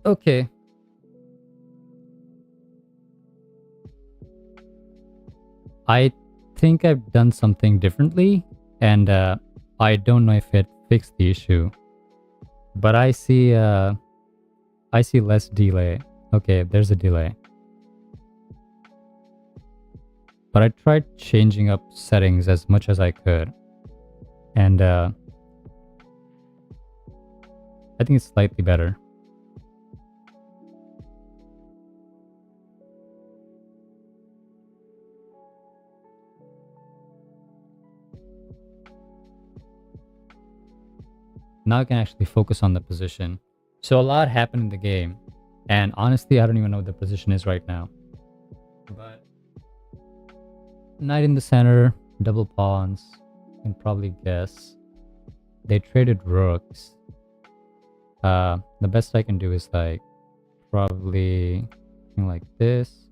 Okay. I think I've done something differently, and I don't know if it fixed the issue. But I see less delay. Okay, there's a delay. But I tried changing up settings as much as I could. And I think it's slightly better. Now I can actually focus on the position. So a lot happened in the game. And honestly, I don't even know what the position is right now. But knight in the center, double pawns. You can probably guess. They traded rooks. The best I can do is like probably something like this.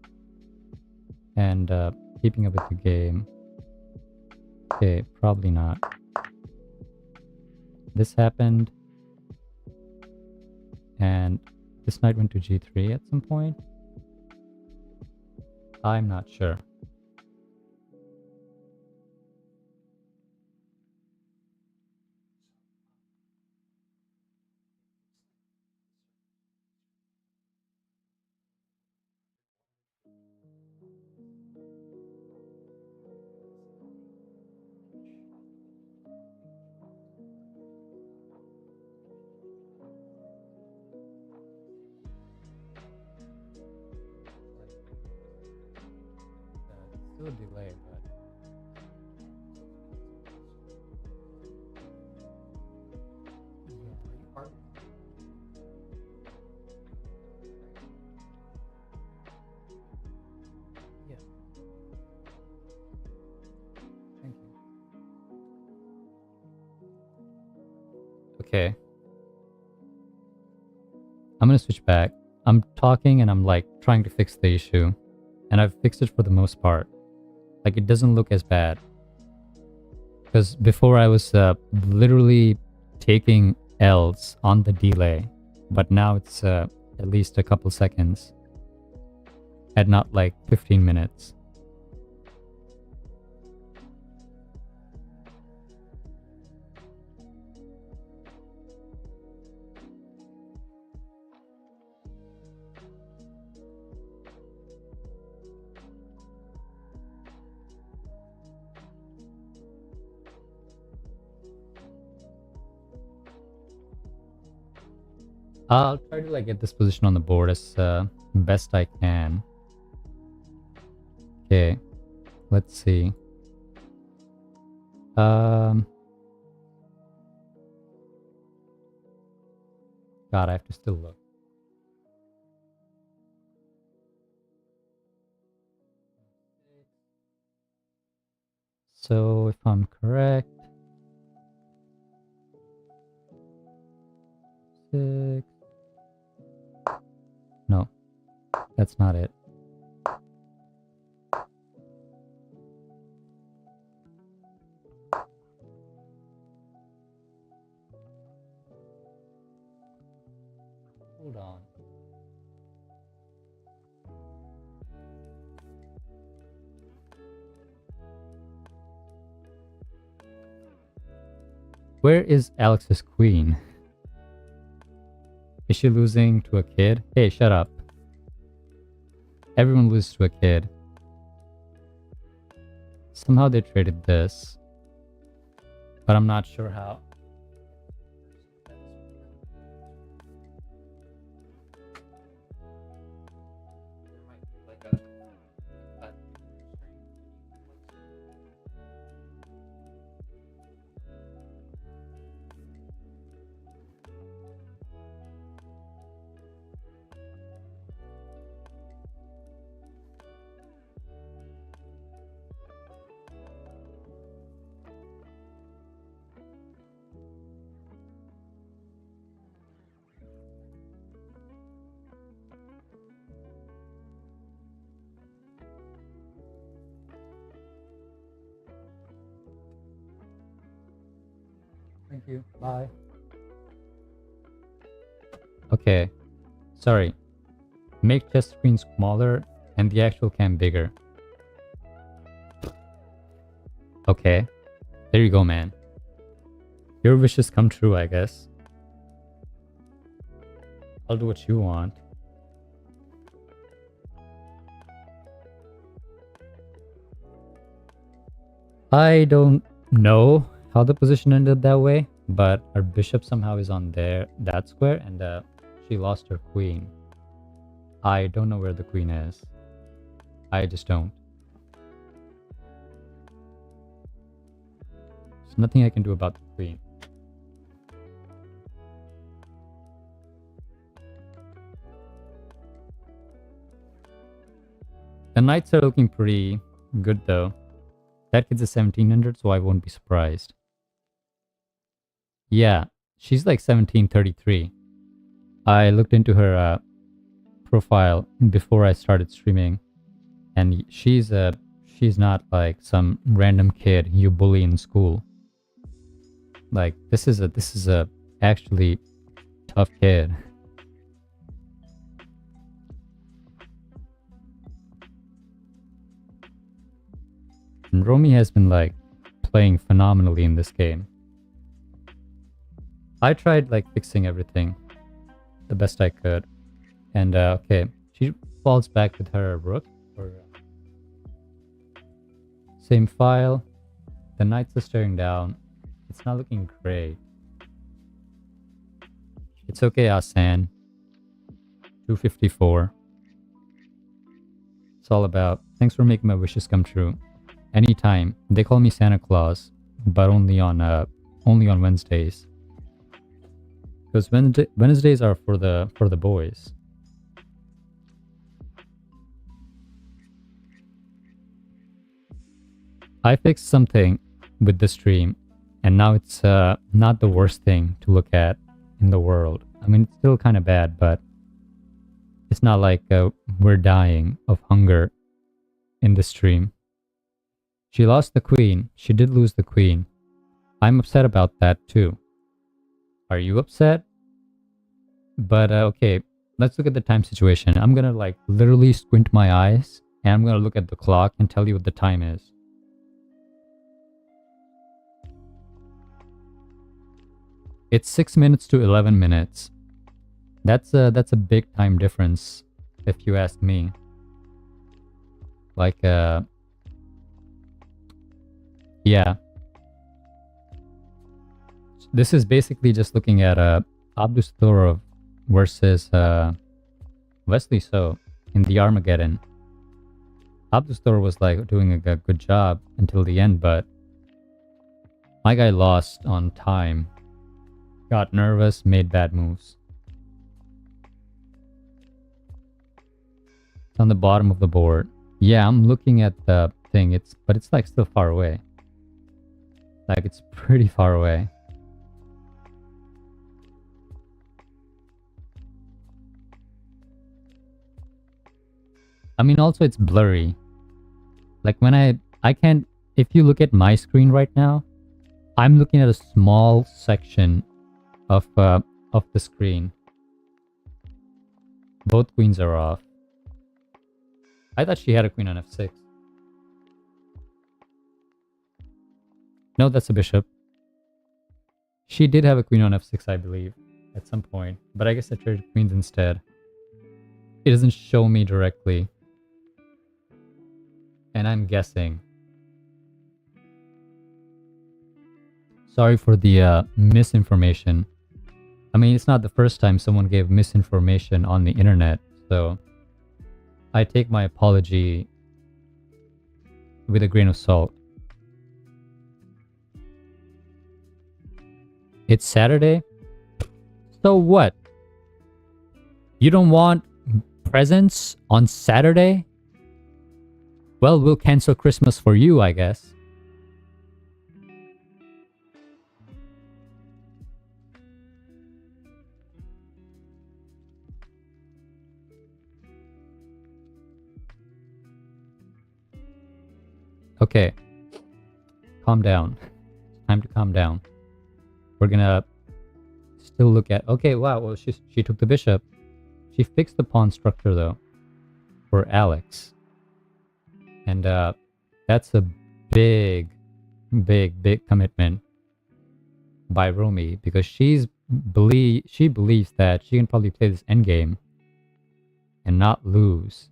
And keeping up with the game. Okay, probably not. This happened. And this knight went to g3 at some point. I'm not sure. Still a delay, but yeah. Thank you. Okay. I'm gonna switch back. I'm talking and I'm like trying to fix the issue. And I've fixed it for the most part. Like it doesn't look as bad. Because before I was literally taking L's on the delay. But now it's at least a couple seconds. And not like 15 minutes. I'll try to like get this position on the board as best I can. Okay, let's see. God, I have to still look. So if I'm correct, 6. No, that's not it. Hold on. Where is Alex's queen? Is she losing to a kid? Hey, shut up. Everyone loses to a kid. Somehow they traded this. But I'm not sure how. Thank you. Bye. Okay. Sorry. Make chess screen smaller and the actual cam bigger. Okay. There you go, man. Your wishes come true, I guess. I'll do what you want. I don't know how the position ended that way, but our bishop somehow is on that square, and she lost her queen. I don't know where the queen is. I just don't. There's nothing I can do about the queen. The knights are looking pretty good though. That kid's a 1700, so I won't be surprised. Yeah, she's like 1733. I looked into her profile before I started streaming, and she's not like some random kid you bully in school. Like this is a actually tough kid. And Romy has been like playing phenomenally in this game. I tried like fixing everything the best I could. And okay, she falls back with her rook. Or, same file. The knights are staring down. It's not looking great. It's okay, Asan. 254. It's all about, thanks for making my wishes come true. Anytime. They call me Santa Claus, but only on Wednesdays. Because Wednesdays are for the boys. I fixed something with the stream, and now it's not the worst thing to look at in the world. I mean, it's still kind of bad, but it's not like we're dying of hunger in the stream. She lost the queen. She did lose the queen. I'm upset about that too. Are you upset? But okay, let's look at the time situation. I'm gonna like literally squint my eyes and I'm gonna look at the clock and tell you what the time is. It's 6 minutes to 11 minutes. That's a big time difference, if you ask me. Like yeah. This is basically just looking at Abdustorov versus Wesley So in the Armageddon. Abdustorov was like doing a good job until the end, but my guy lost on time. Got nervous, made bad moves. It's on the bottom of the board. Yeah, I'm looking at the thing. But it's like still far away. Like it's pretty far away. I mean, also it's blurry. Like when I can't, if you look at my screen right now, I'm looking at a small section of the screen. Both queens are off. I thought she had a queen on f6. No, that's a bishop. She did have a queen on f6, I believe, at some point. But I guess I traded queens instead. It doesn't show me directly. And I'm guessing. Sorry for the misinformation. I mean, it's not the first time someone gave misinformation on the internet, so I take my apology with a grain of salt. It's Saturday? So what? You don't want presents on Saturday? Well, we'll cancel Christmas for you, I guess. Okay. Calm down. It's time to calm down. We're gonna still look at... Okay, wow, well, she took the bishop. She fixed the pawn structure though for Alex. And that's a big commitment by Romy, because she believes that she can probably play this endgame and not lose.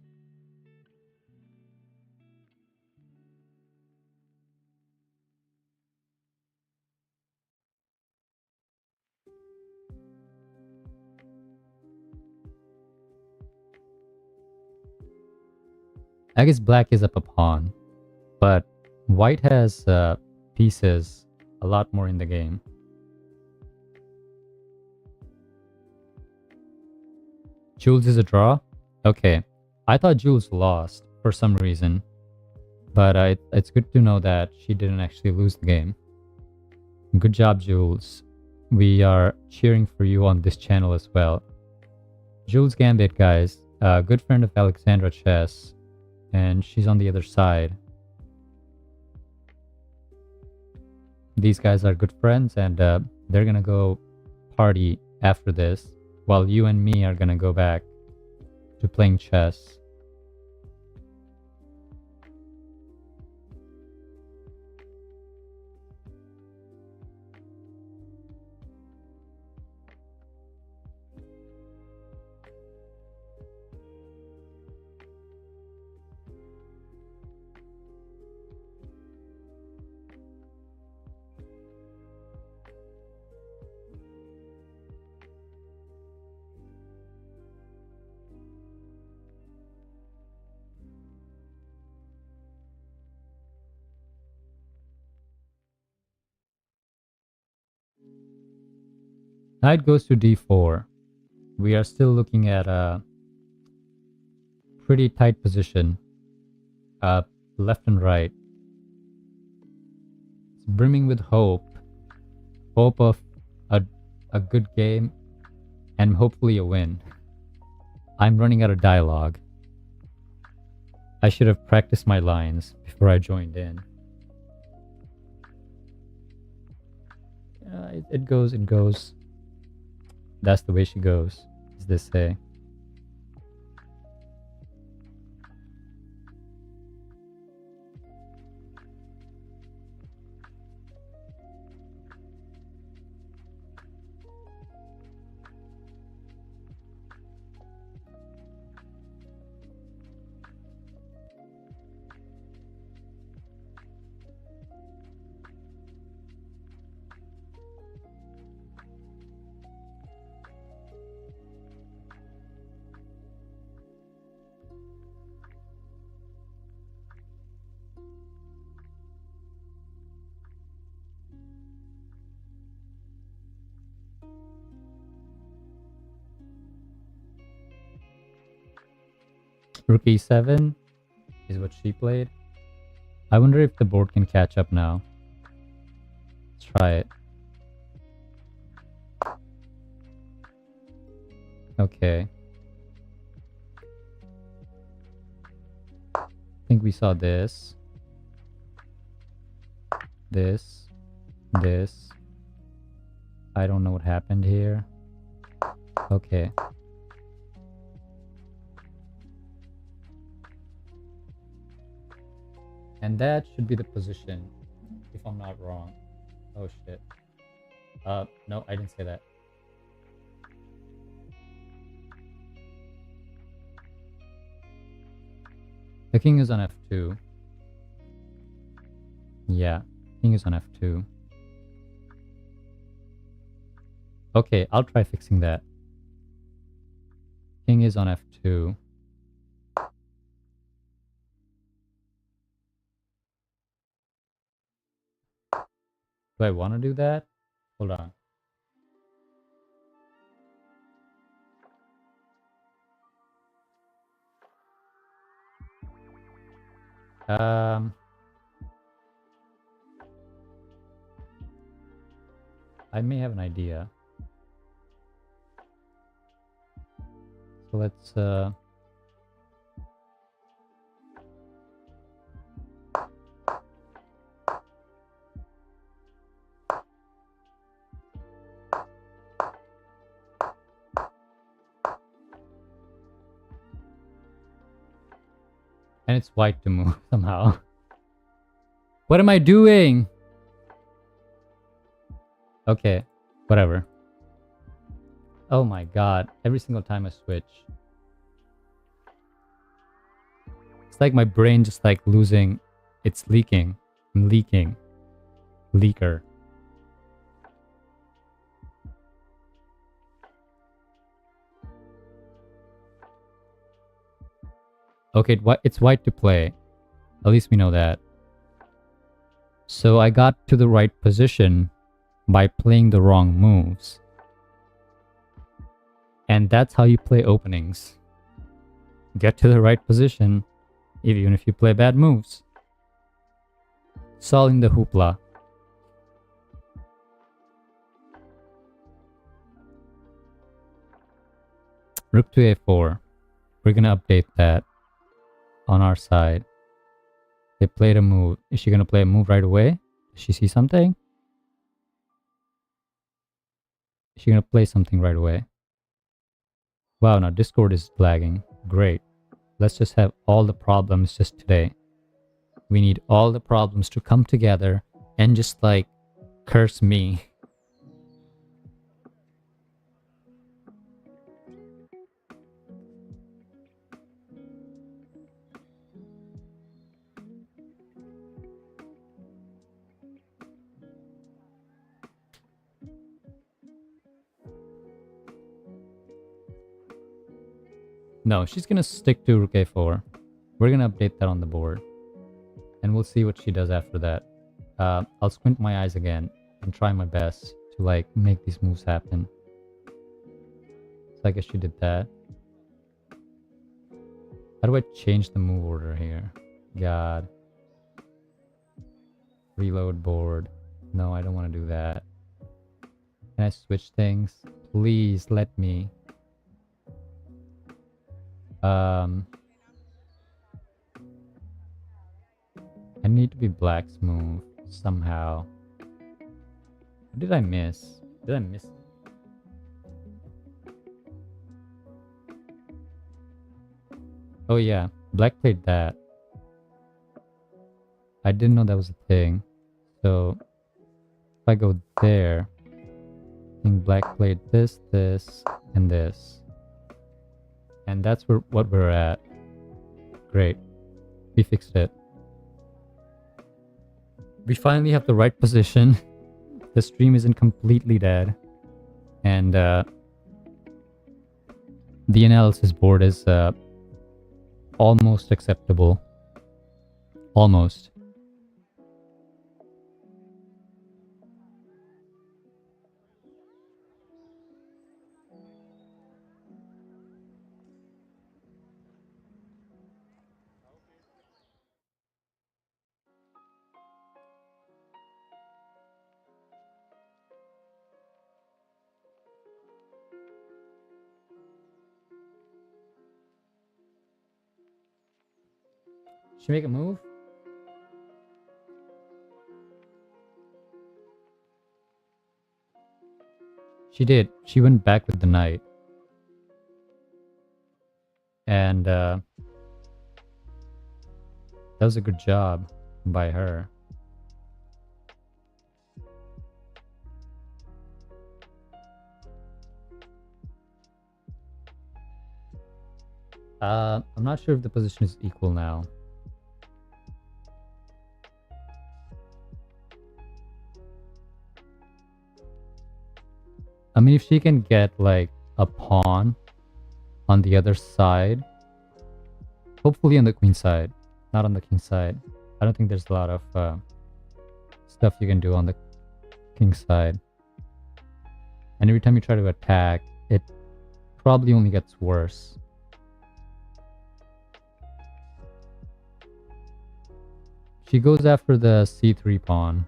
I guess black is up a pawn, but white has pieces a lot more in the game. Jules is a draw? Okay. I thought Jules lost for some reason, but it's good to know that she didn't actually lose the game. Good job, Jules. We are cheering for you on this channel as well. Jules Gambit, guys, a good friend of AlexandraChess, and she's on the other side. These guys are good friends, and they're gonna go party after this, while you and me are gonna go back to playing chess. Knight goes to d4. We are still looking at a pretty tight position, left and right. It's brimming with hope of a good game and hopefully a win. I'm running out of dialogue. I should have practiced my lines before I joined in. It goes. That's the way she goes, as they say. Rook e7 is what she played. I wonder if the board can catch up now. Let's try it. Okay. I think we saw this. This. I don't know what happened here. Okay. And that should be the position, if I'm not wrong. Oh shit. No, I didn't say that. The king is on f2. Yeah, king is on f2. Okay, I'll try fixing that. King is on f2. Do I want to do that? Hold on. I may have an idea. So let's And it's white to move somehow. What am I doing? Okay, whatever. Oh my god, every single time I switch. It's like my brain just like losing, it's leaking. I'm leaking. Leaker. Okay, it's white to play. At least we know that. So I got to the right position by playing the wrong moves. And that's how you play openings. Get to the right position, even if you play bad moves. Solving the hoopla. Rook to a4. We're gonna update that on our side. They played a move. Is she gonna play a move right away? Does she see something? Is she gonna play something right away? Wow, now Discord is lagging. Great. Let's just have all the problems just today. We need all the problems to come together and just like curse me. No, she's gonna stick to Rook a4. We're gonna update that on the board. And we'll see what she does after that. I'll squint my eyes again and try my best to like make these moves happen. So I guess she did that. How do I change the move order here? God. Reload board. No, I don't want to do that. Can I switch things? Please let me. I need to be black's move somehow. What did I miss? Did I miss? Oh yeah, black played that. I didn't know that was a thing. So if I go there, I think black played this, this, and this. And that's what we're at. Great. We fixed it. We finally have the right position. The stream isn't completely dead. And the analysis board is almost acceptable. Almost. She make a move? She did. She went back with the knight. And that was a good job by her. I'm not sure if the position is equal now. I mean, if she can get like a pawn on the other side, hopefully on the queen side, not on the king side. I don't think there's a lot of stuff you can do on the king side. And every time you try to attack, it probably only gets worse. She goes after the c3 pawn.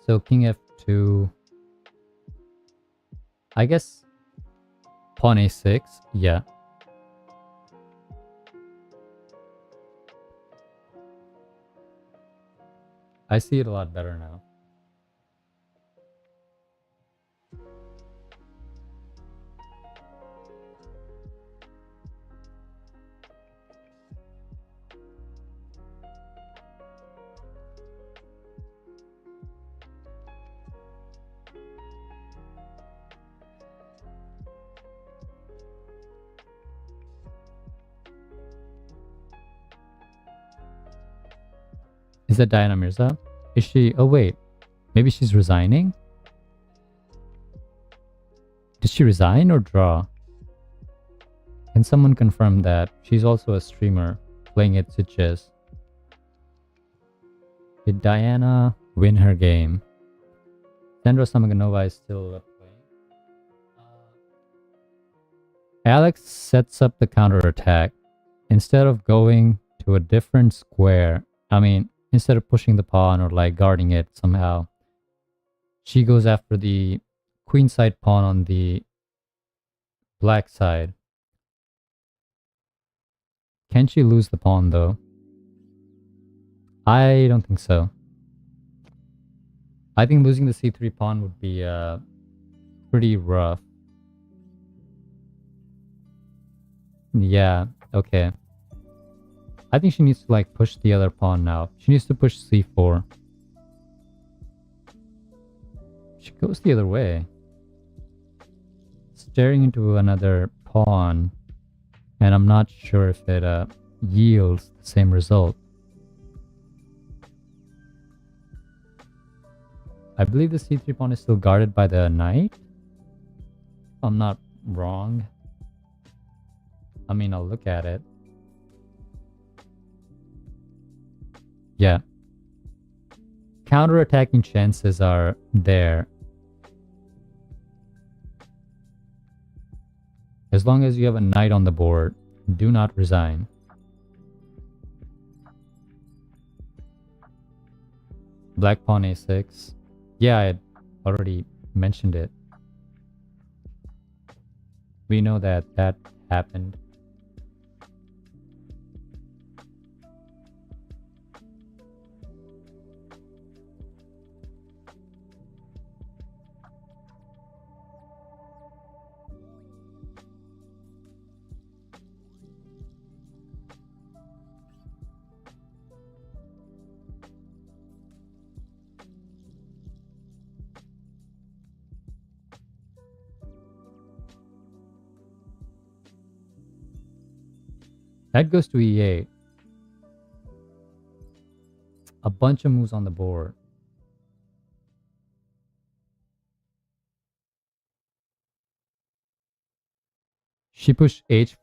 So king f2. I guess pawn a6. Yeah. I see it a lot better now. Is that Diana Mirza? Is she... Oh, wait. Maybe she's resigning? Did she resign or draw? Can someone confirm that? She's also a streamer playing at Sitges. Did Diana win her game? Sandra Samaganova is still playing. Alex sets up the counterattack. Instead of going to a different square, instead of pushing the pawn or like guarding it somehow, she goes after the queenside pawn on the black side. Can she lose the pawn though? I don't think so. I think losing the c3 pawn would be pretty rough. Yeah, okay. I think she needs to like push the other pawn now. She needs to push c4. She goes the other way. Staring into another pawn. And I'm not sure if it yields the same result. I believe the c3 pawn is still guarded by the knight. If I'm not wrong. I'll look at it. Yeah. Counter-attacking chances are there. As long as you have a knight on the board, do not resign. Black pawn a6. Yeah, I had already mentioned it. We know that happened. That goes to e8. A bunch of moves on the board. She pushed h4,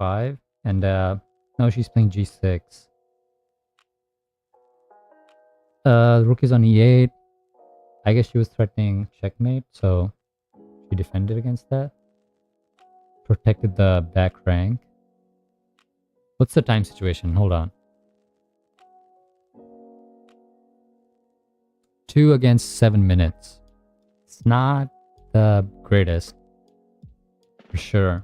h5, and now she's playing g6. Rook is on e8. I guess she was threatening checkmate, so she defended against that. Protected the back rank. What's the time situation? Hold on. 2 against 7 minutes. It's not the greatest. For sure.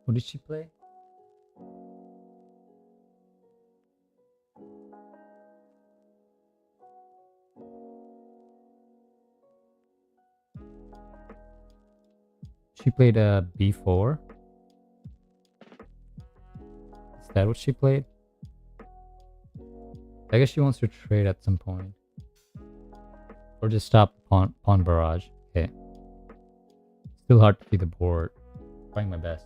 What did she play? She played a b4. Is that what she played? I guess she wants to trade at some point. Or just stop pawn barrage. Okay. Still hard to see the board. Trying my best.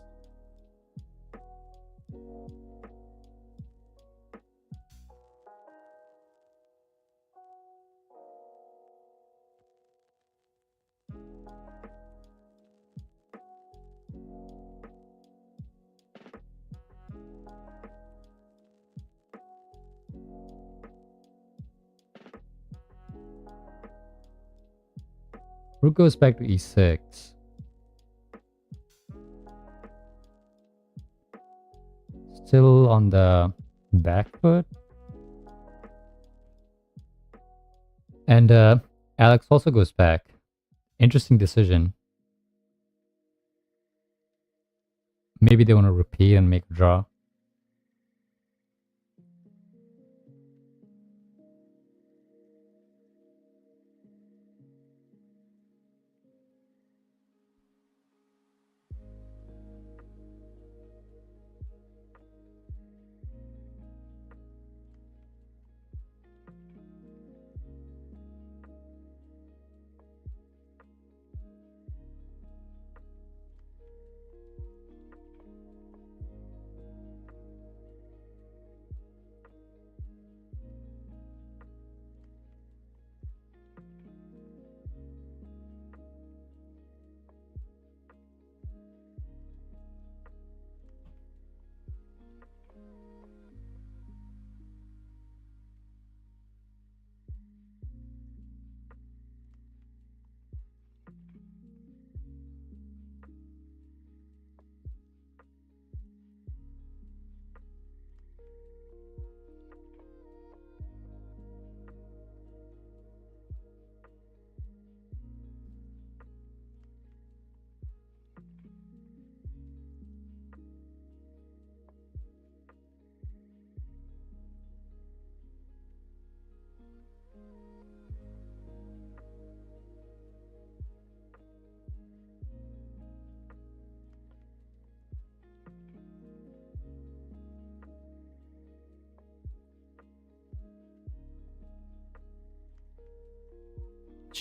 Rook goes back to e6. Still on the back foot. And Alex also goes back. Interesting decision. Maybe they want to repeat and make a draw.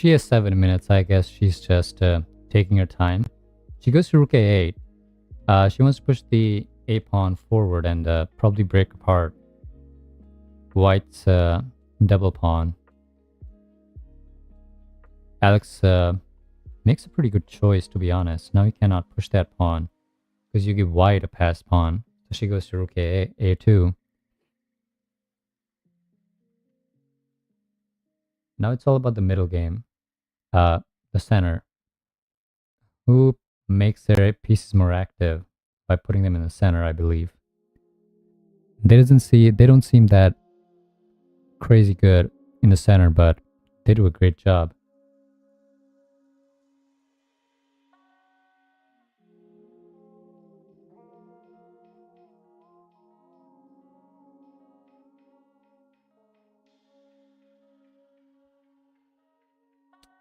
she has 7 minutes. I guess she's just taking her time. She goes to rook a8. She wants to push the a pawn forward and probably break apart White's double pawn. Alex makes a pretty good choice, to be honest. Now he cannot push that pawn because you give White a passed pawn. So she goes to rook a2. Now it's all about the middle game. The center. Who makes their pieces more active by putting them in the center, I believe. They don't seem that crazy good in the center, but they do a great job.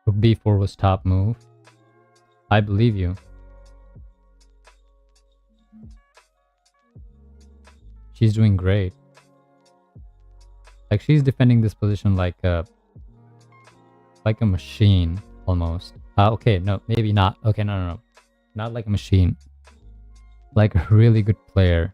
Rook b4 was top move. I believe you. She's doing great. Like, she's defending this position like a machine almost. Okay, no, maybe not. Okay, no. Not like a machine. Like a really good player.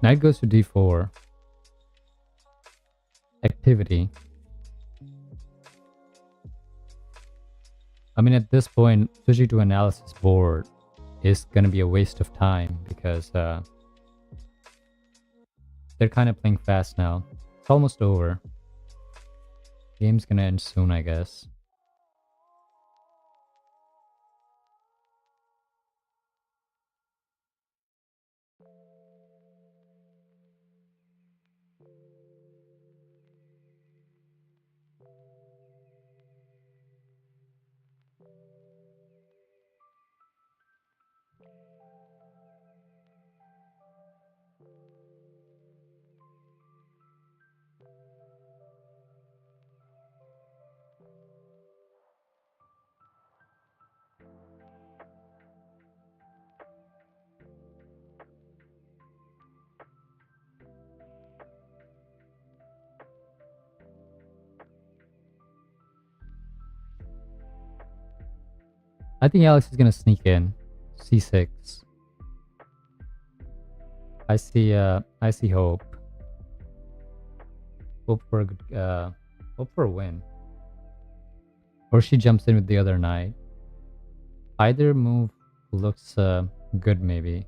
Knight goes to d4. Activity. I mean, at this point, switching to analysis board is going to be a waste of time because they're kind of playing fast now. It's almost over. Game's going to end soon, I guess. I think Alex is gonna sneak in. C6. I see hope. Hope for a good, hope for a win. Or she jumps in with the other knight. Either move looks good, maybe.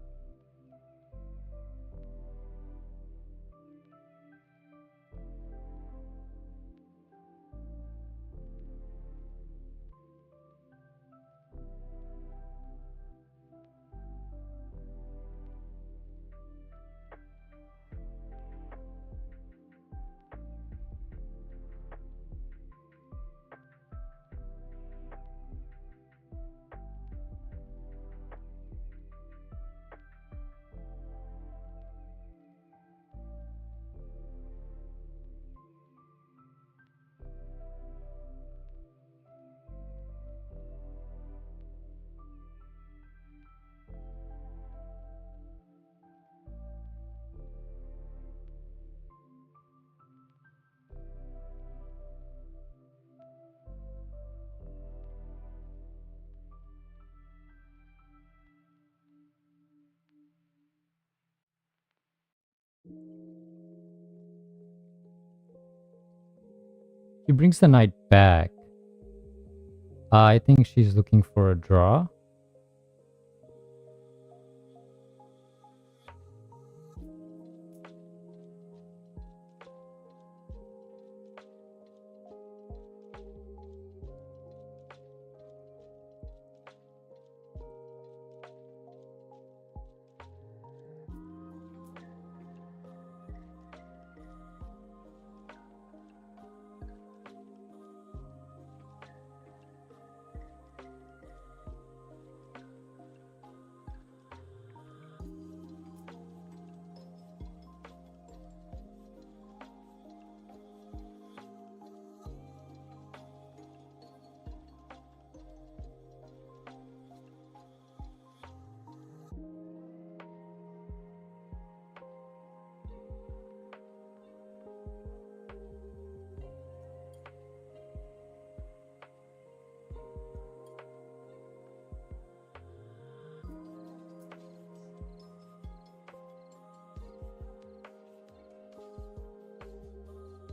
She brings the knight back. I think she's looking for a draw.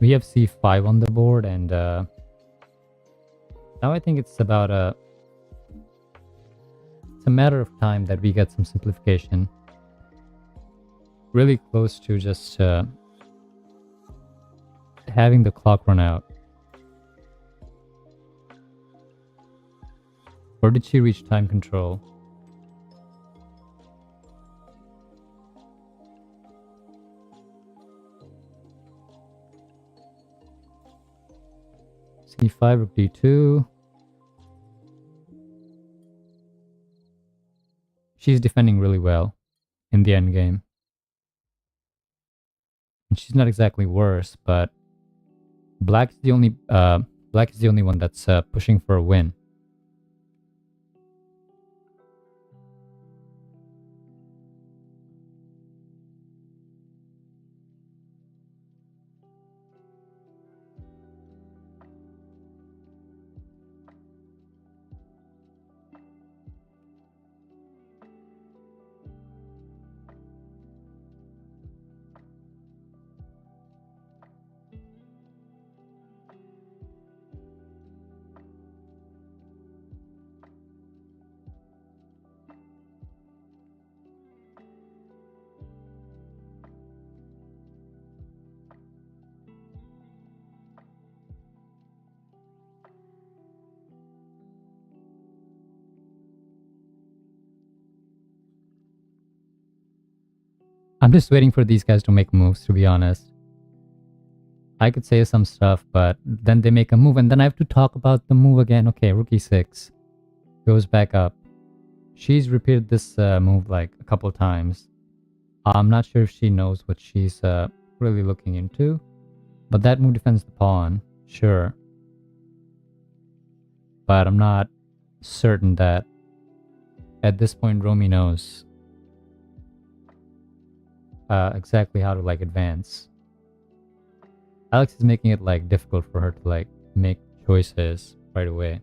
We have c5 on the board, and now I think it's about it's a matter of time that we get some simplification. Really close to just having the clock run out. Or did she reach time control? c5, rook d2. She's defending really well in the endgame. And she's not exactly worse, but black is the only one that's pushing for a win. I'm just waiting for these guys to make moves, to be honest. I could say some stuff, but then they make a move, and then I have to talk about the move again. Okay, rook e6 goes back up. She's repeated this move like a couple times. I'm not sure if she knows what she's really looking into, but that move defends the pawn, sure. But I'm not certain that at this point Romy knows exactly how to like advance. Alex is making it like difficult for her to like make choices right away.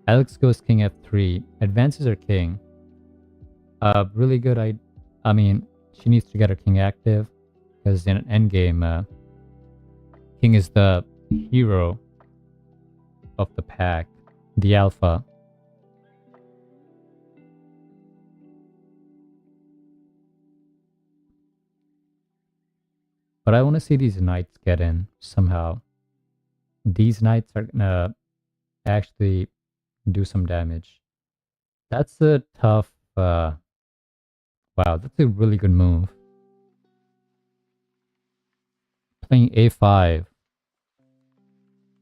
Alex goes king f3, advances her king. Really good. I mean, she needs to get her king active because in an endgame, king is the hero of the pack, the alpha. But I want to see these knights get in somehow. These knights are gonna actually do some damage. That's a tough... wow, that's a really good move. Playing a5.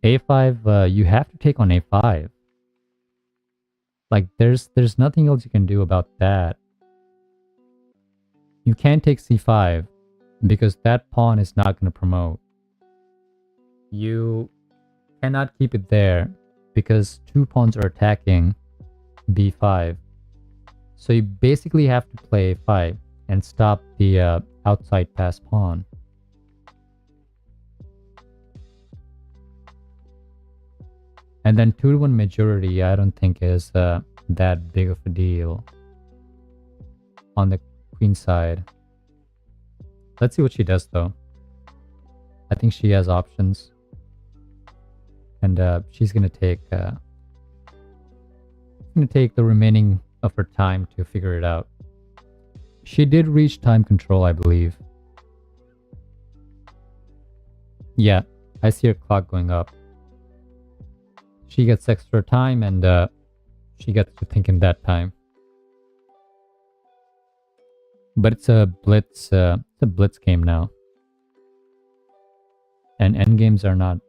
a5, you have to take on a5. Like, there's nothing else you can do about that. You can't take c5 because that pawn is not going to promote. You cannot keep it there because two pawns are attacking b5. So you basically have to play a5 and stop the outside pass pawn. And then 2-1 majority, I don't think is that big of a deal on the queen side. Let's see what she does though. I think she has options. And she's gonna take the remaining of her time to figure it out. She did reach time control, I believe. Yeah, I see her clock going up. She gets extra time and she gets to think in that time. But it's a blitz game now. And endgames are not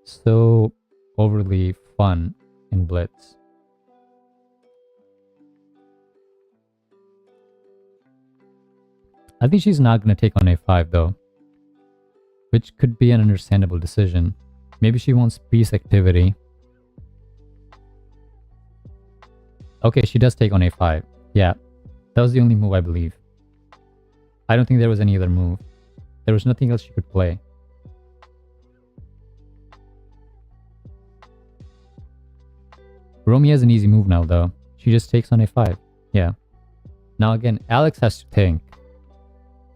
so overly fun in blitz. I think she's not going to take on a5 though, which could be an understandable decision. Maybe she wants piece activity. Okay, she does take on a5. Yeah, that was the only move I believe. I don't think there was any other move. There was nothing else she could play. Romy has an easy move now though. She just takes on a5. Yeah. Now again, Alex has to think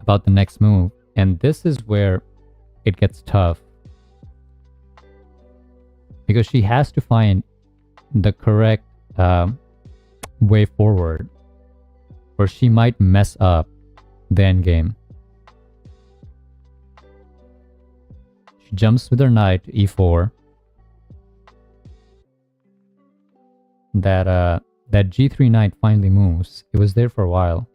about the next move. And this is where it gets tough. Because she has to find the correct way forward, or she might mess up the endgame. She jumps with her knight to e4. That g3 knight finally moves. It was there for a while.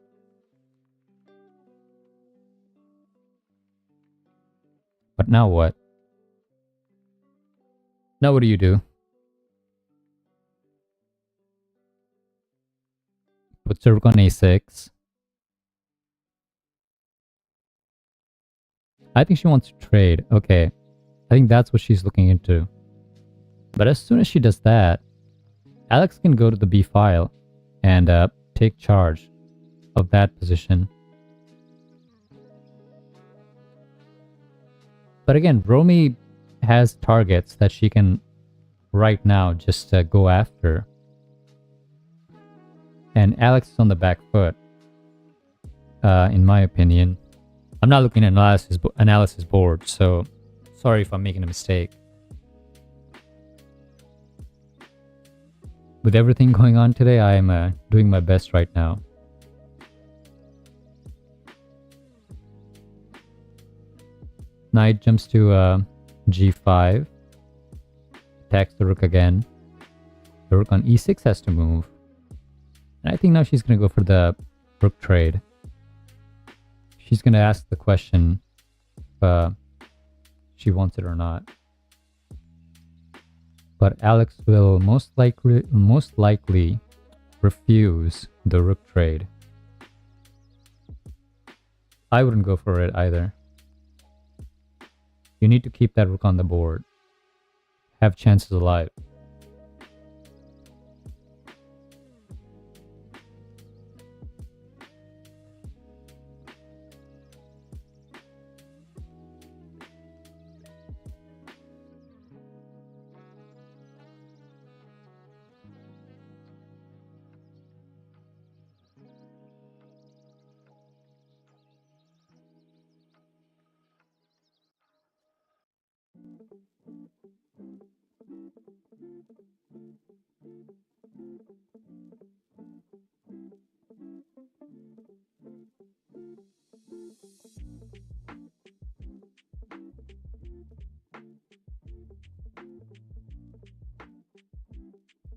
But now what? Now what do you do? Puts her rook on a6. I think she wants to trade. Okay. I think that's what she's looking into. But as soon as she does that, Alex can go to the b file and take charge of that position. But again, Romy has targets that she can right now just go after. And Alex is on the back foot, in my opinion. I'm not looking at analysis board, so sorry if I'm making a mistake. With everything going on today, I am doing my best right now. Knight jumps to g5. Attacks the rook again. The rook on e6 has to move. And I think now she's going to go for the rook trade. She's going to ask the question if she wants it or not. But Alex will most likely refuse the rook trade. I wouldn't go for it either. You need to keep that rook on the board. Have chances alive.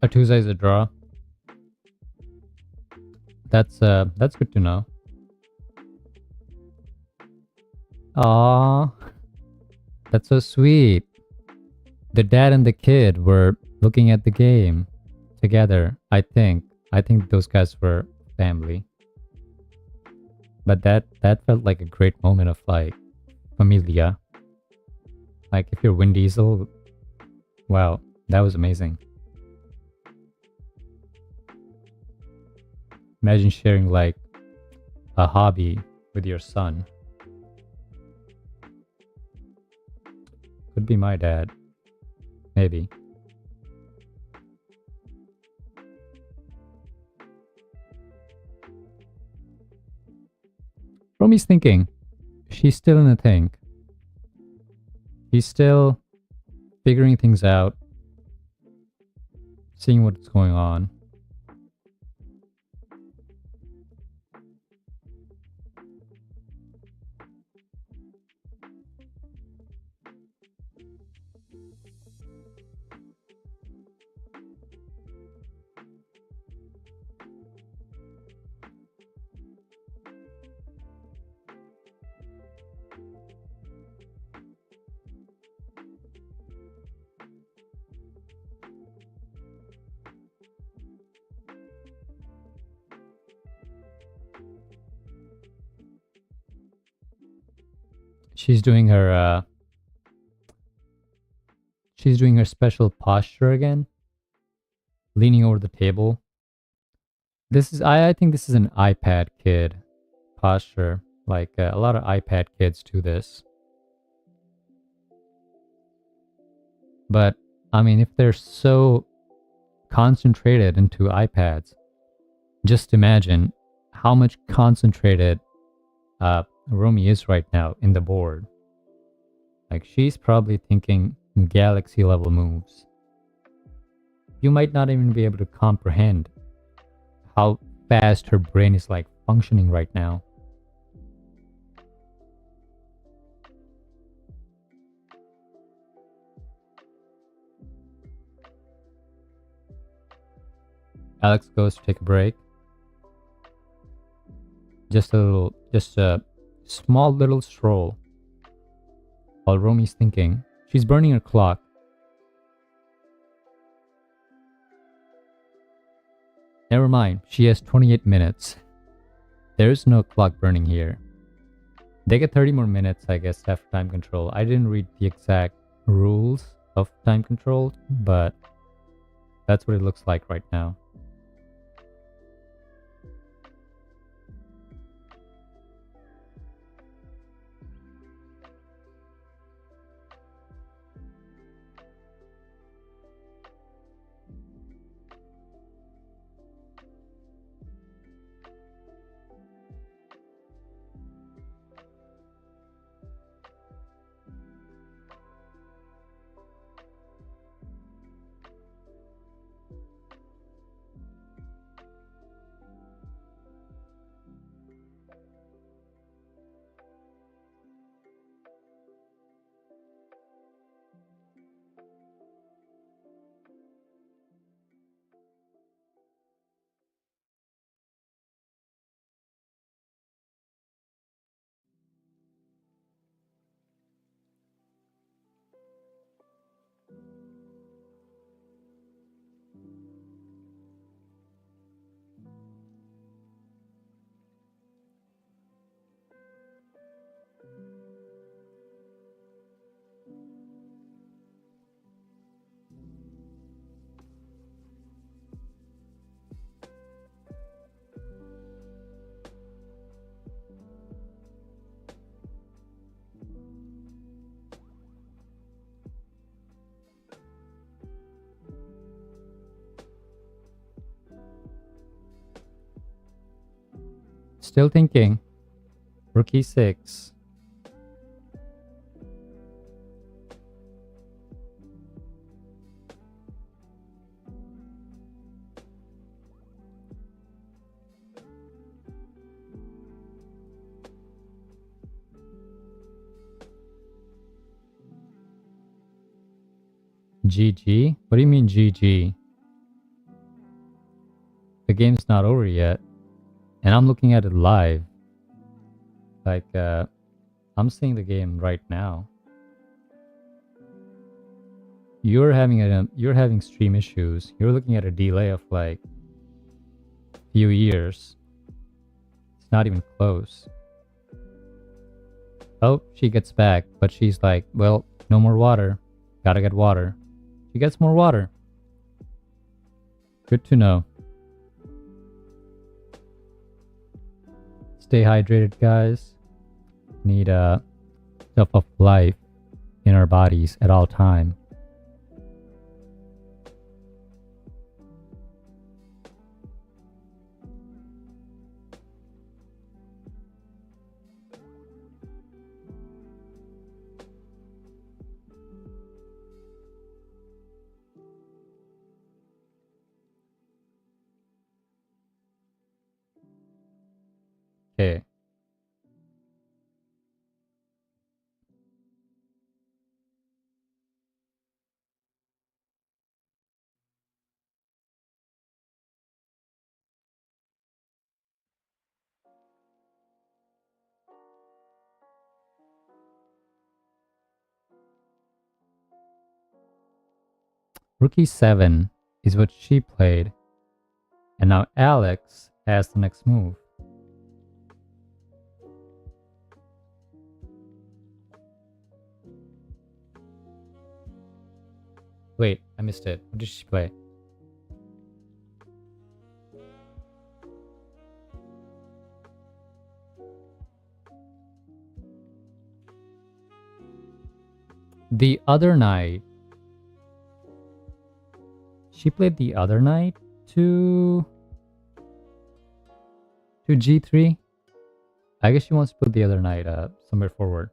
A 2-side is a draw. That's good to know. Aww, that's so sweet. The dad and the kid were looking at the game together. I think those guys were family. But that felt like a great moment of like familia. Like if you're Vin Diesel, wow, that was amazing. Imagine sharing like a hobby with your son. Could be my dad. Maybe. Romy's thinking. She's still in the think. She's still figuring things out. Seeing what's going on. She's doing her special posture again, leaning over the table. This is I think this is an iPad kid posture. Like a lot of iPad kids do this. But I mean, if they're so concentrated into iPads, just imagine how much concentrated Romy is right now in the board. Like, she's probably thinking galaxy level moves. You might not even be able to comprehend how fast her brain is like functioning right now. Alex goes to take a break. Just a small little stroll. While Romy's thinking, she's burning her clock. Never mind, she has 28 minutes. There's no clock burning here. They get 30 more minutes, I guess, after time control. I didn't read the exact rules of time control, but that's what it looks like right now. Still thinking. Rook e6. GG? What do you mean GG? The game's not over yet. And I'm looking at it live. Like, I'm seeing the game right now. You're having stream issues. You're looking at a delay of like few years. It's not even close. Oh, she gets back, but she's like, well, no more water. Gotta get water. She gets more water. Good to know. Stay hydrated, guys. Need stuff of life in our bodies at all time. Okay. Rook e7 is what she played. And now Alex has the next move. Wait, I missed it. What did she play? The other knight. She played the other knight to g3. I guess she wants to put the other knight somewhere forward.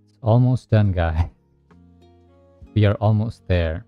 It's almost done, guy. We are almost there.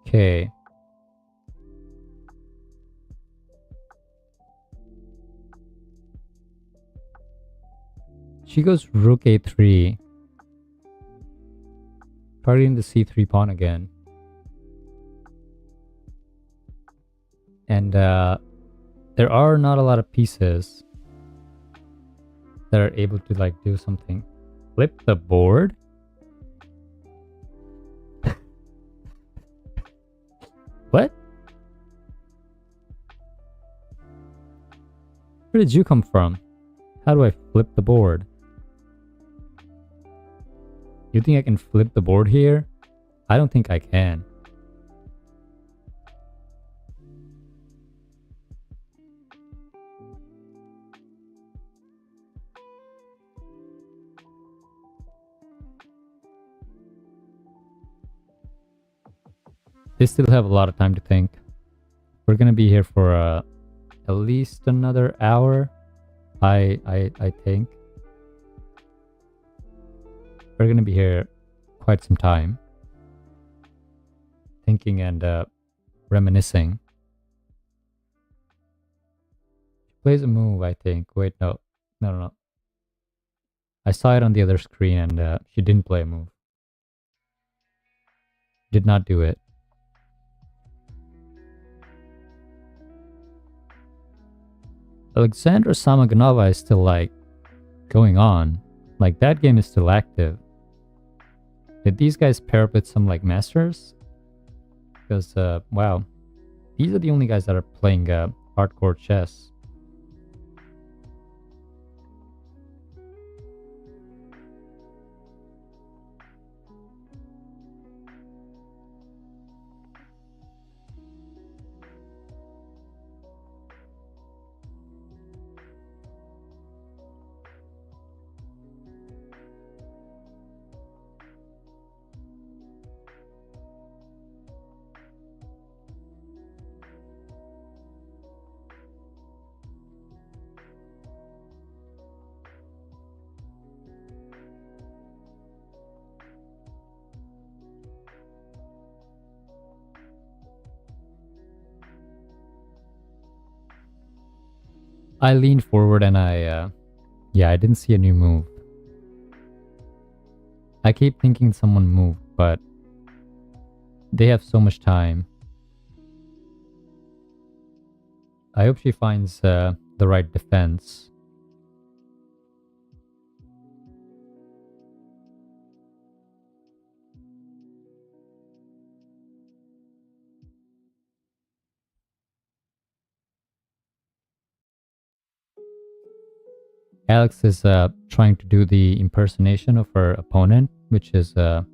Okay. She goes rook a3. Targeting the c3 pawn again. And there are not a lot of pieces that are able to like do something. Flip the board? What? Where did you come from? How do I flip the board? You think I can flip the board here? I don't think I can. They still have a lot of time to think. We're gonna be here for at least another hour. I think. We're gonna be here quite some time. Thinking and reminiscing. She plays a move, I think. Wait, no. No. I saw it on the other screen and she didn't play a move. Did not do it. Alexandra Samaganova is still like going on. Like that game is still active. Did these guys pair up with some like masters? Because wow, these are the only guys that are playing hardcore chess. I leaned forward and I didn't see a new move. I keep thinking someone moved, but they have so much time. I hope she finds the right defense. Alex is trying to do the impersonation of her opponent, which is to,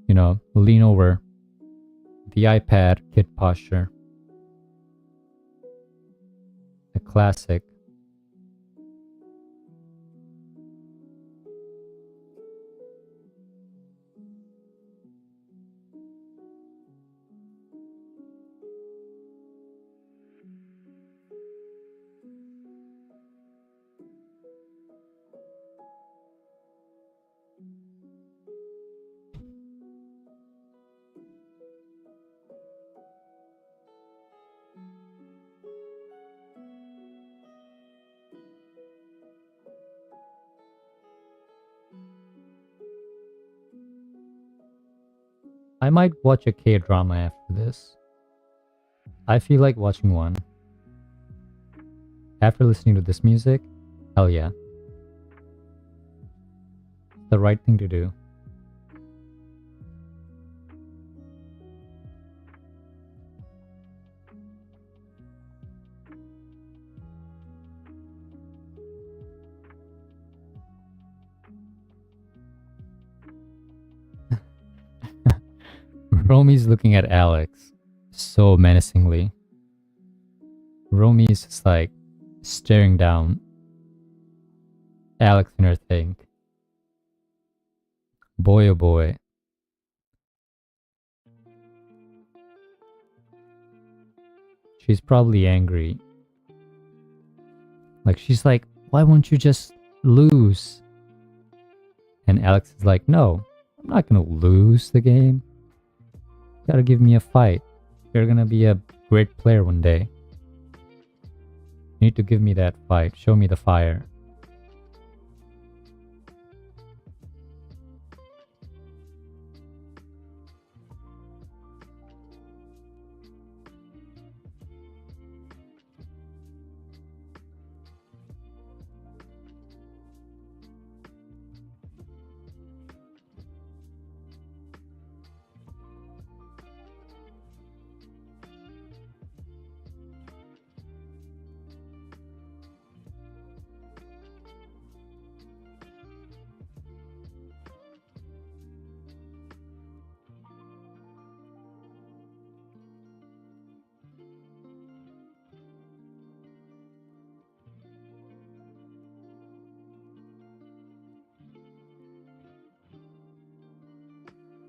lean over the iPad kid posture. A classic. I might watch a K-drama after this. I feel like watching one. After listening to this music, hell yeah. The right thing to do. Romy's looking at Alex so menacingly. Romy's just like staring down Alex in her thing. Boy oh boy. She's probably angry. Like she's like, why won't you just lose? And Alex is like, no, I'm not gonna lose the game. You gotta give me a fight. You're gonna be a great player one day. You need to give me that fight. Show me the fire.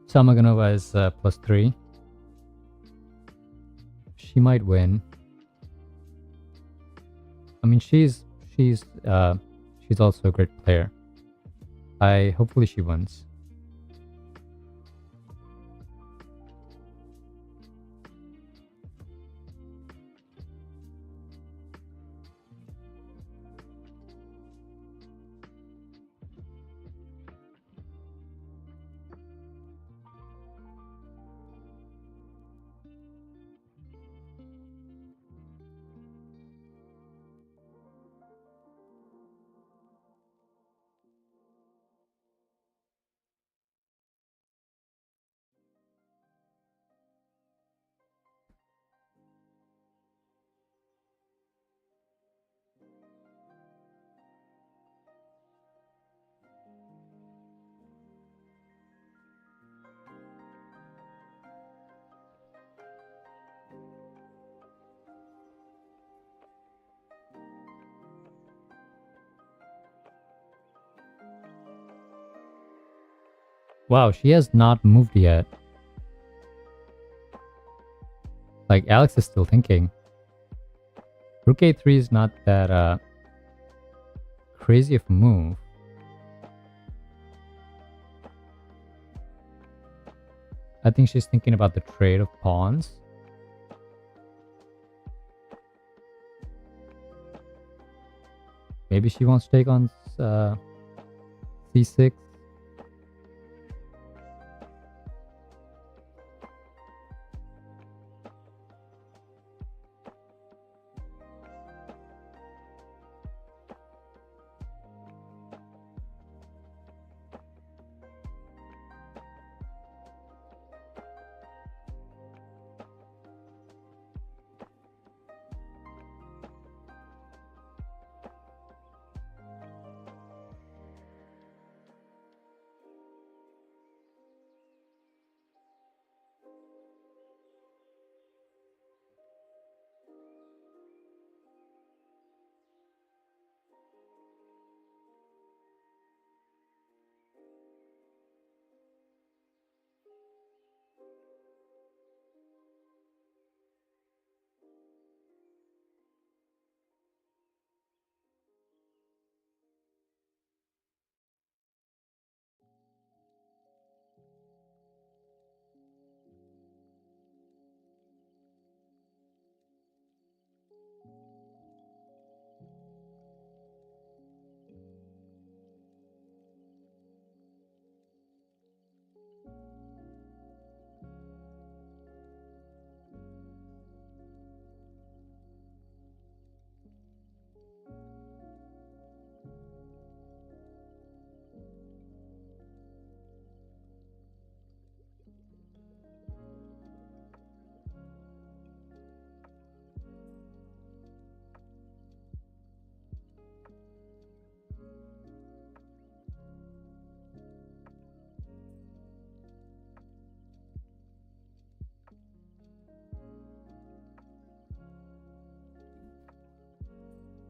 Samaganova is +3. She might win. I mean, she's also a great player. Hopefully she wins. Wow, she has not moved yet. Like, Alex is still thinking. Rook a3 is not that crazy of a move. I think she's thinking about the trade of pawns. Maybe she wants to take on c6.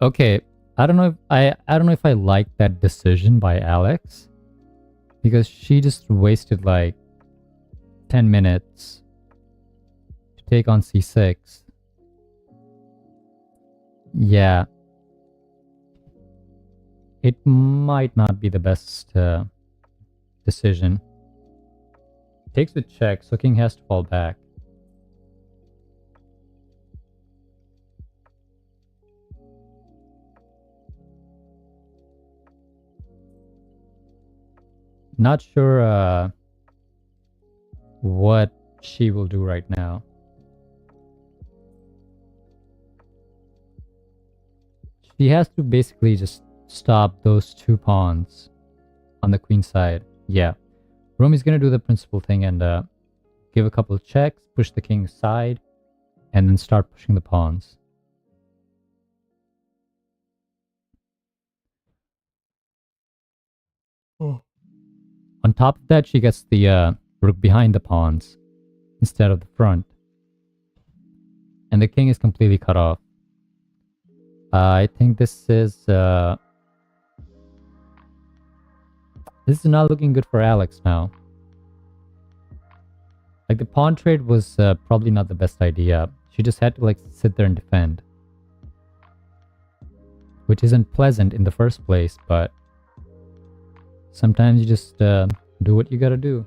Okay, I don't know if I don't know if I like that decision by Alex, because she just wasted like 10 minutes to take on c6. Yeah, it might not be the best decision. Takes with check, so king has to fall back. Not sure what she will do right now. She has to basically just stop those 2 pawns on the queen side. Yeah. Romy's gonna do the principal thing and give a couple of checks, push the king aside, and then start pushing the pawns. Oh. On top of that, she gets the rook behind the pawns instead of the front. And the king is completely cut off. I think this is not looking good for Alex now. Like, the pawn trade was probably not the best idea. She just had to like sit there and defend, which isn't pleasant in the first place, but sometimes you just do what you gotta do.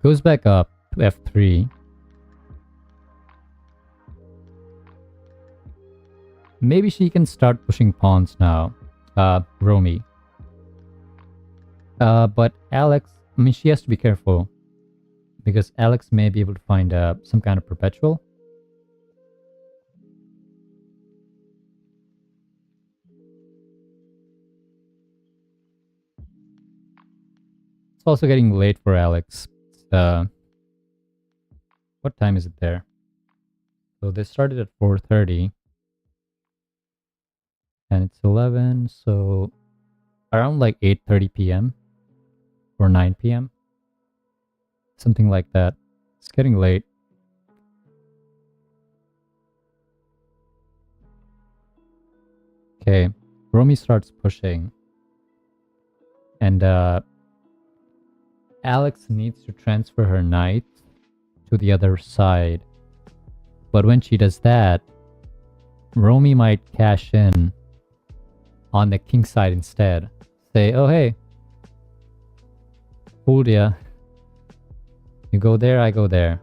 Goes back up to f3. Maybe she can start pushing pawns now, Romy. But Alex, I mean, she has to be careful, because Alex may be able to find some kind of perpetual. It's also getting late for Alex. What time is it there? So they started at 4:30. And it's 11, so around like 8:30 p.m. or 9 p.m. Something like that. It's getting late. Okay, Romy starts pushing. And Alex needs to transfer her knight to the other side. But when she does that, Romy might cash in on the king side instead. Say, oh hey, fooled ya. You go there, I go there.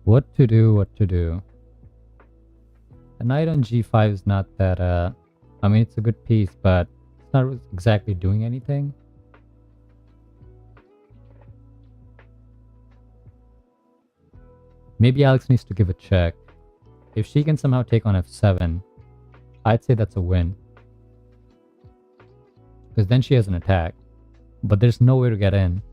What to do, what to do. The knight on g5 is not that, I mean, it's a good piece, but it's not exactly doing anything. Maybe Alex needs to give a check. If she can somehow take on f7, I'd say that's a win. because then she has an attack, but there's no way to get in.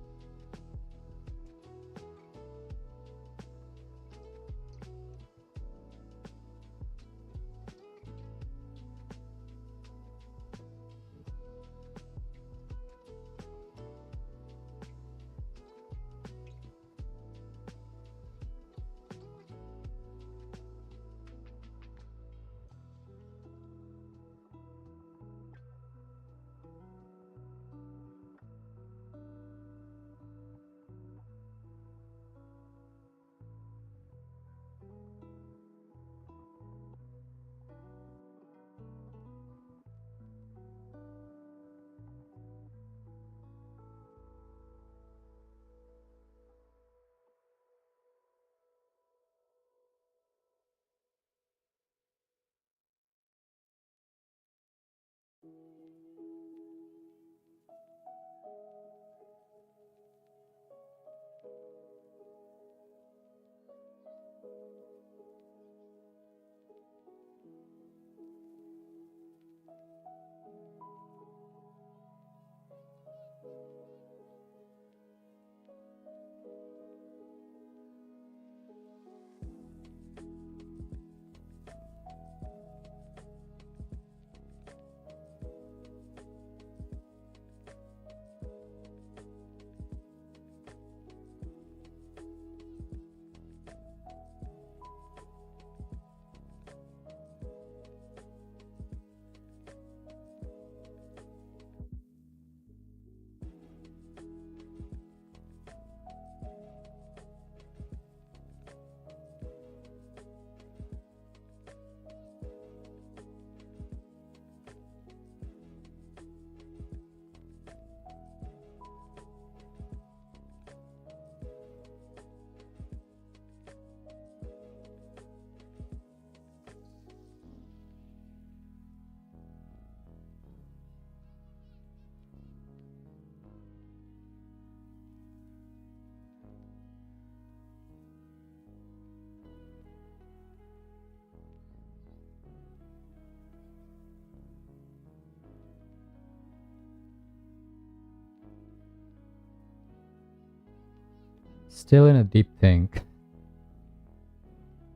Still in a deep think.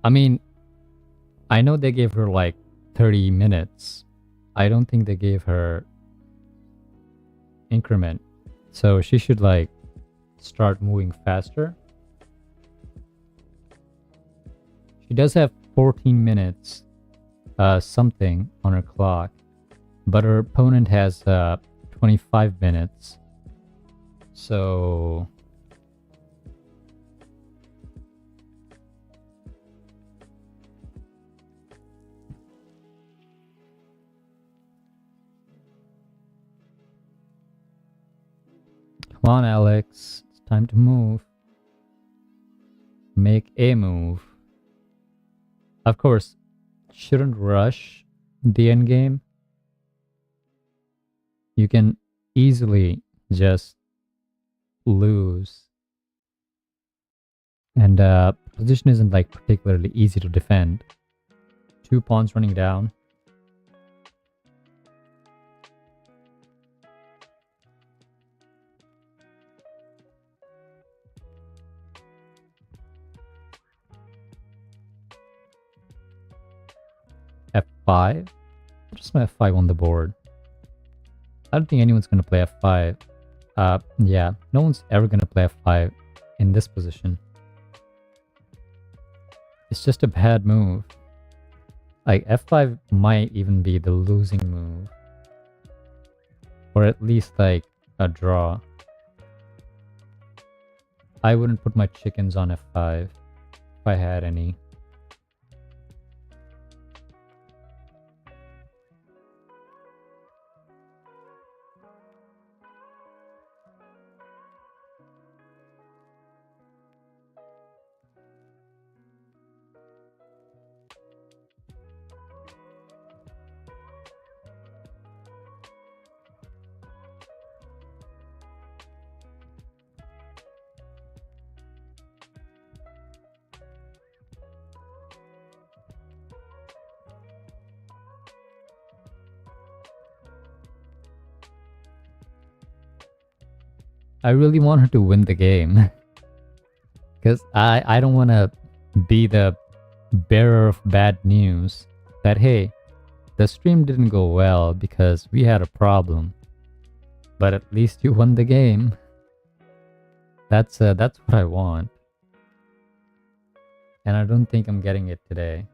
I mean, I know they gave her like 30 minutes. I don't think they gave her increment. So she should like start moving faster. She does have 14 minutes something on her clock, but her opponent has 25 minutes. So come on, Alex. It's time to move. Make a move. Of course, shouldn't rush the end game. You can easily just lose. And position isn't like particularly easy to defend. 2 pawns running down. F5? Just my F5 on the board. I don't think anyone's going to play F5. Yeah, no one's ever going to play F5 in this position. It's just a bad move. Like, F5 might even be the losing move. Or at least, like, a draw. I wouldn't put my chickens on F5 if I had any. I really want her to win the game. Because I don't want to be the bearer of bad news that, hey, the stream didn't go well because we had a problem. But at least you won the game. That's what I want. And I don't think I'm getting it today.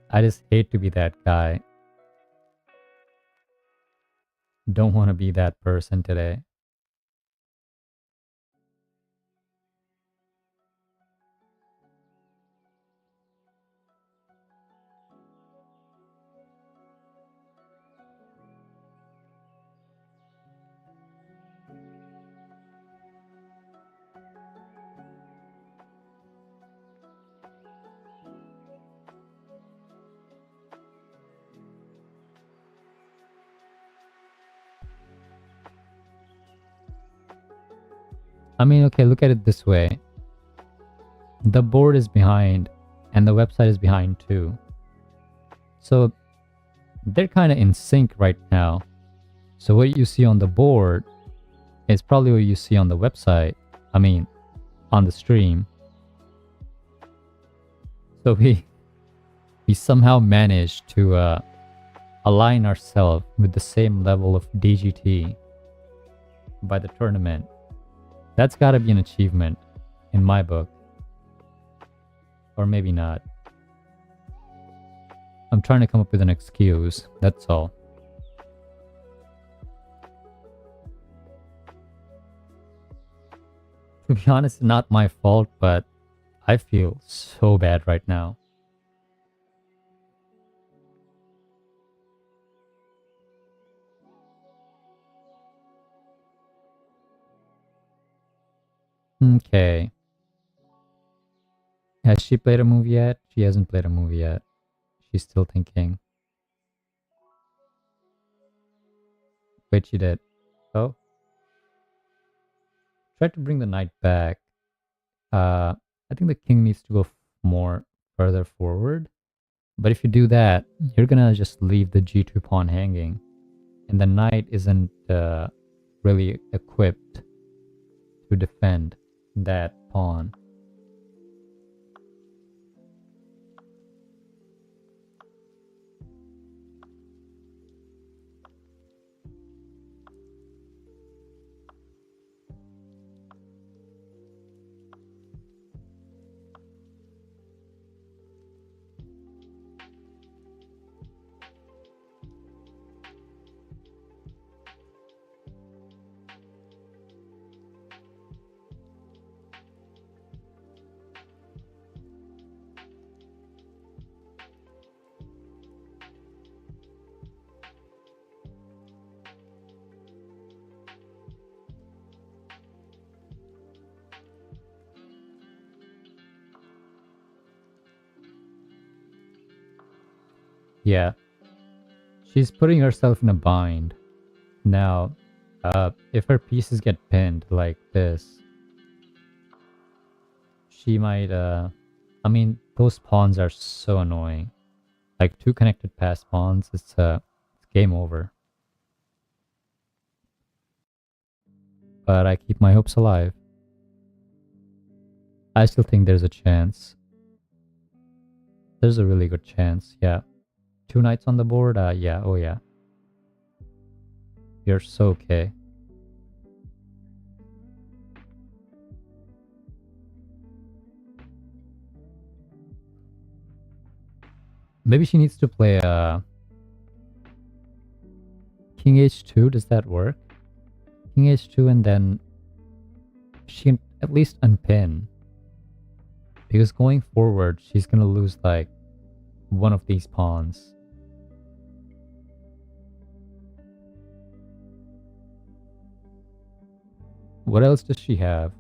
I just hate to be that guy. Don't want to be that person today. I mean, okay, look at it this way. The board is behind and the website is behind too. So they're kind of in sync right now. So what you see on the board is probably what you see on the website. I mean, on the stream. So we somehow managed to align ourselves with the same level of DGT by the tournament. That's got to be an achievement in my book. Or maybe not. I'm trying to come up with an excuse, that's all. To be honest, it's not my fault, but I feel so bad right now. Okay. Has she played a movie yet? She hasn't played a movie yet. She's still thinking. Wait, she did. Oh. Try to bring the knight back. I think the king needs to go more further forward. But if you do that, you're gonna just leave the g2 pawn hanging. And the knight isn't really equipped to defend that pawn. Yeah. She's putting herself in a bind. Now, if her pieces get pinned like this, she might, I mean, those pawns are so annoying. Like 2 connected pass pawns, it's game over. But I keep my hopes alive. I still think there's a chance. There's a really good chance, yeah. 2 knights on the board, yeah, oh yeah. You're so okay. Maybe she needs to play King H2, does that work? King H2 and then she can at least unpin. Because going forward, she's gonna lose like one of these pawns. What else does she have?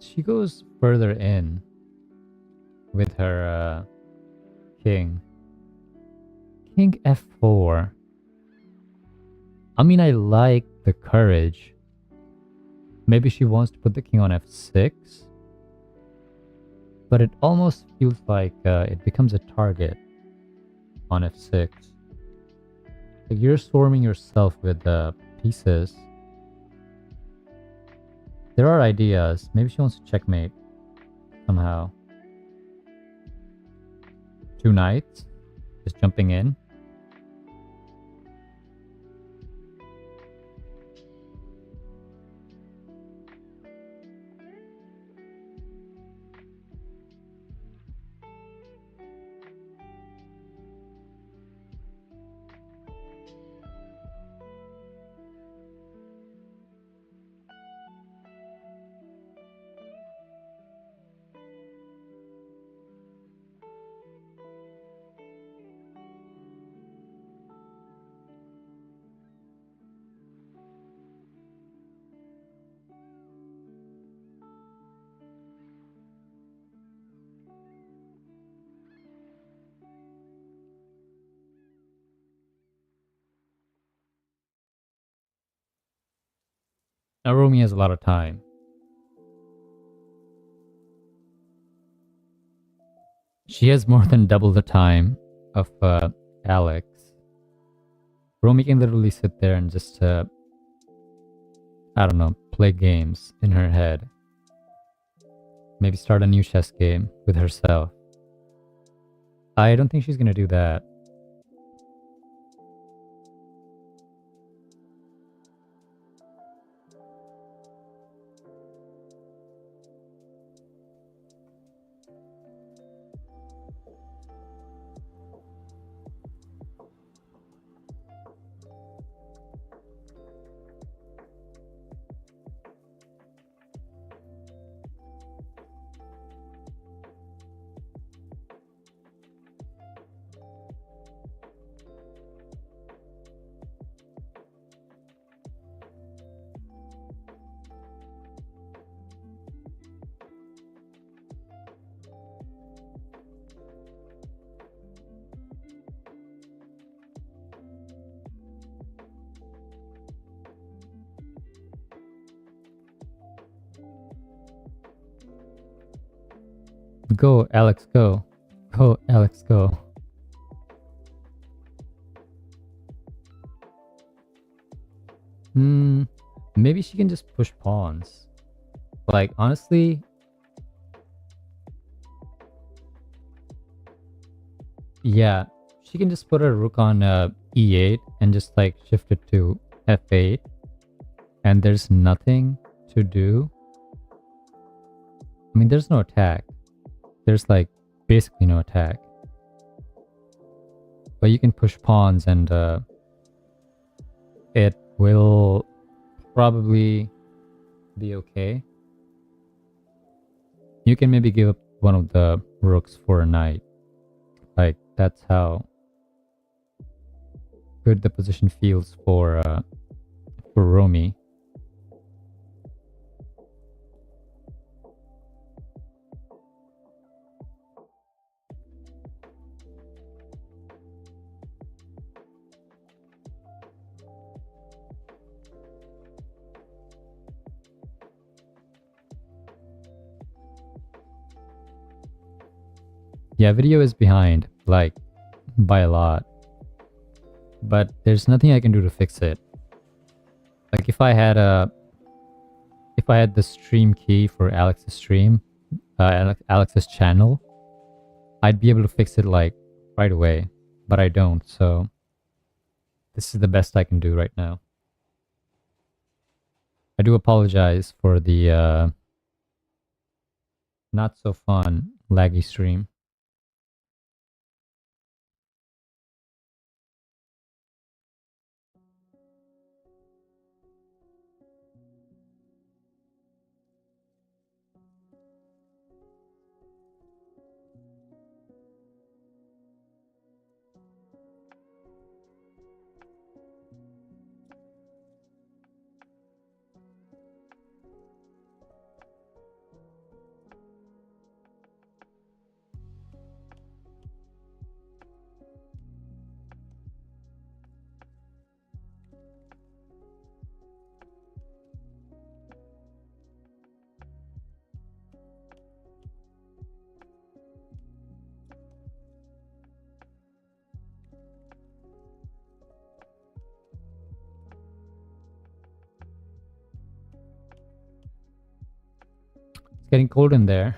she goes further in with her king. King f4. I mean, I like the courage. Maybe she wants to put the king on f6. But it almost feels like it becomes a target on f6. Like you're swarming yourself with pieces. There are ideas. Maybe she wants to checkmate somehow. 2 knights. Just jumping in. Now Romy has a lot of time. She has more than double the time of Alex. Romy can literally sit there and just, I don't know, play games in her head. Maybe start a new chess game with herself. I don't think she's gonna do that. Go, Alex, go. Go, Alex, go. Maybe she can just push pawns. Like, honestly... Yeah, she can just put her rook on e8 and just like shift it to f8. And there's nothing to do. I mean, there's no attack. There's like basically no attack. But you can push pawns and it will probably be okay. You can maybe give up one of the rooks for a knight. Like, that's how good the position feels for Romy. Yeah, video is behind, like, by a lot. But there's nothing I can do to fix it. Like, if I had the stream key for Alex's stream, Alex's channel, I'd be able to fix it, like, right away. But I don't, so this is the best I can do right now. I do apologize for the not so fun laggy stream. getting cold in there.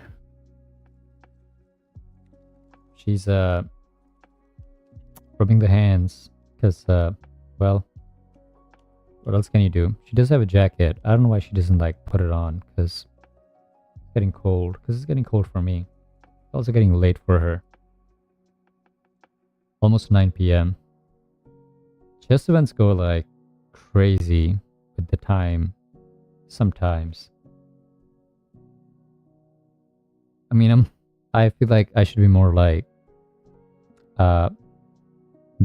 She's rubbing the hands because well, what else can you do? She does have a jacket. I don't know why she doesn't like put it on because it's getting cold. Because it's getting cold for me. It's also getting late for her. Almost 9 p.m. Chess events go like crazy with the time sometimes. I mean, I feel like I should be more like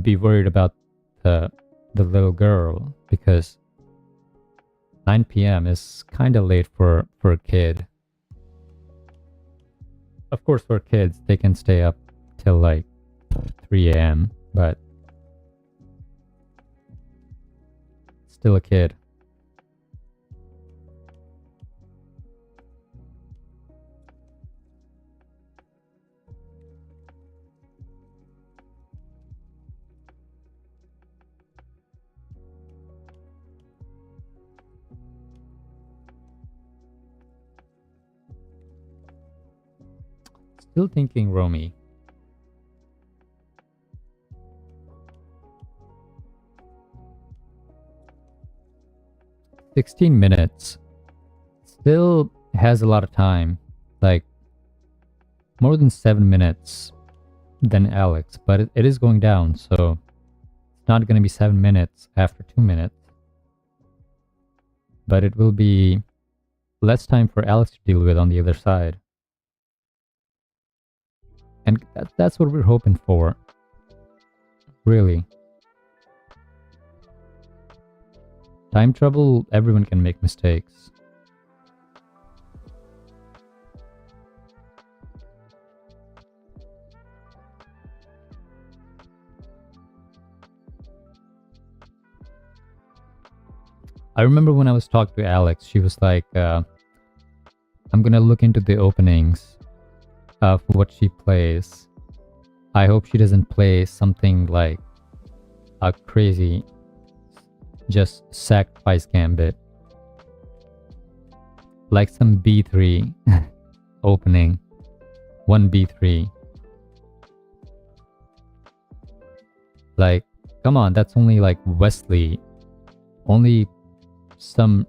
be worried about the little girl because 9 p.m. is kind of late for a kid. Of course, for kids, they can stay up till like 3 a.m., but still a kid. Still thinking Romy. $16 still has a lot of time, like more than 7 minutes than Alex, but it is going down, so it's not going to be 7 minutes after 2 minutes, but it will be less time for Alex to deal with on the other side. And that's what we're hoping for, really. Time trouble, everyone can make mistakes. I remember when I was talking to Alex, she was like, I'm gonna look into the openings of what she plays. I hope she doesn't play something like a crazy, just sacrifice gambit. Like some b3 opening. 1 b3. Like, come on, that's only like Wesley. Only some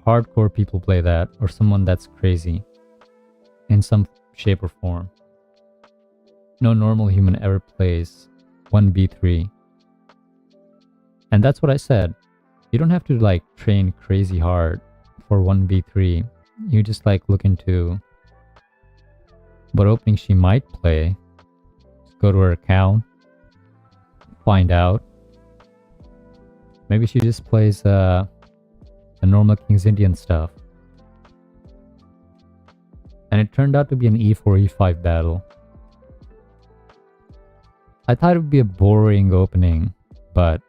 hardcore people play that, or someone that's crazy in some shape or form. No normal human ever plays 1 b3. And that's what I said. You don't have to like train crazy hard for 1 b3. You just like look into what opening she might play. Just go to her account, find out. Maybe she just plays the normal King's Indian stuff. And it turned out to be an e4, e5 battle. I thought it would be a boring opening, but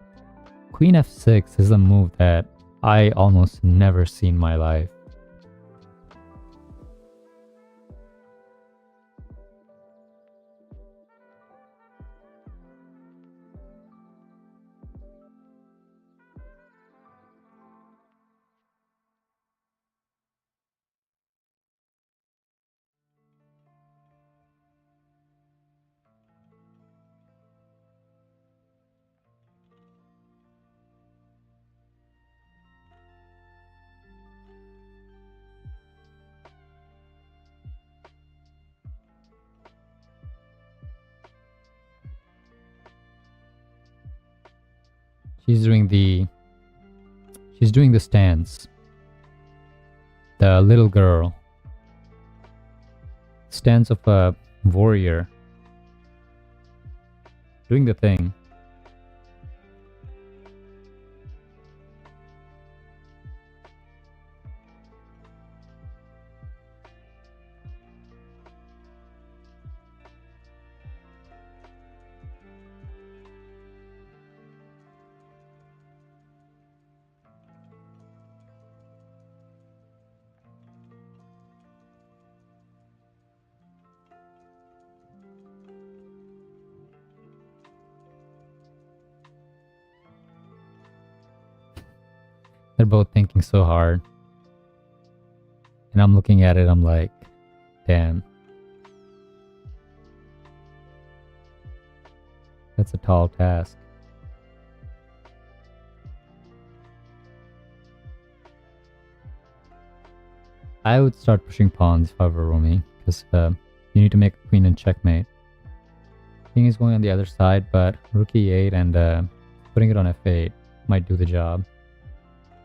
Queen f6 is a move that I almost never see in my life. She's doing the stance. The little girl. Stance of a warrior. Doing the thing. They're both thinking so hard. And I'm looking at it, I'm like, Damn. That's a tall task. I would start pushing pawns if I were Rumi, because you need to make a queen and checkmate. King is going on the other side, but rook e8 and putting it on f8 might do the job.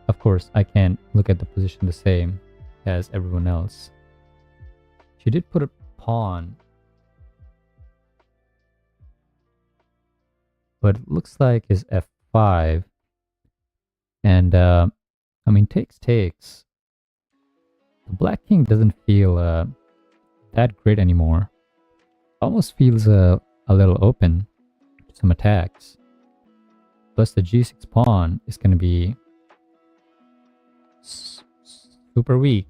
Of course, I can't look at the position the same as everyone else. She did put a pawn, but it looks like is f5. And I mean, takes. The black king doesn't feel that great anymore. Almost feels a little open to some attacks. Plus the g6 pawn is going to be super weak.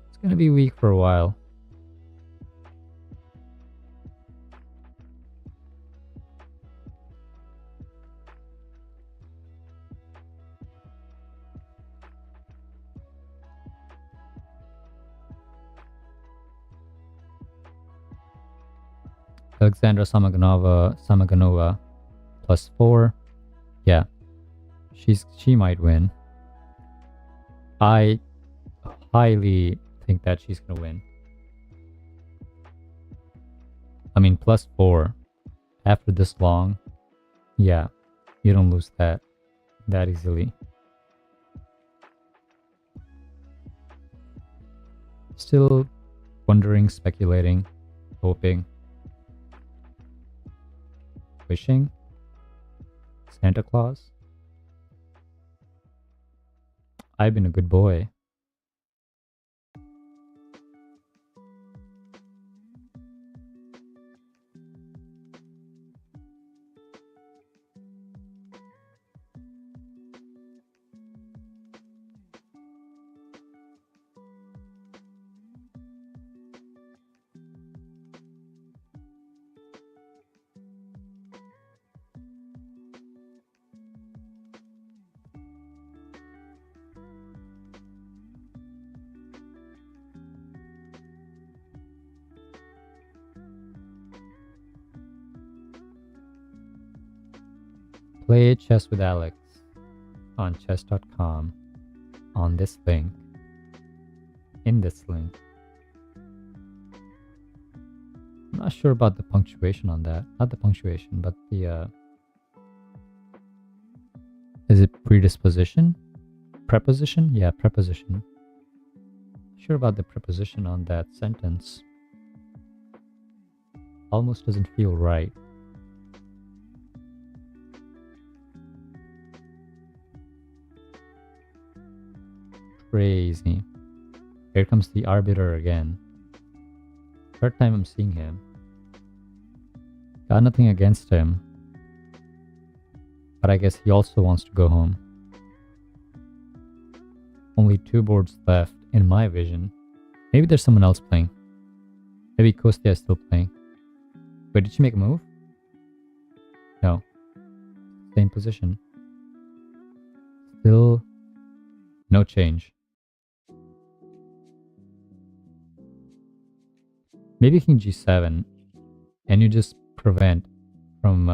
It's going to be weak for a while. Alexandra Samaganova +4. Yeah, she might win. I highly think that she's gonna win. I mean, +4 after this long. Yeah, you don't lose that easily. Still wondering, speculating, hoping. Wishing? Santa Claus? I've been a good boy. Play chess with Alex on chess.com on this link. In this link. I'm not sure about the punctuation on that. Not the punctuation, but the is it predisposition? Preposition? Yeah, preposition. Sure about the preposition on that sentence. Almost doesn't feel right. Crazy. Here comes the arbiter again. Third time I'm seeing him. Got nothing against him. But I guess he also wants to go home. Only 2 boards left in my vision. Maybe there's someone else playing. Maybe Kostya is still playing. Wait, did she make a move? No. Same position. Still no change. Maybe king g7, and you just prevent from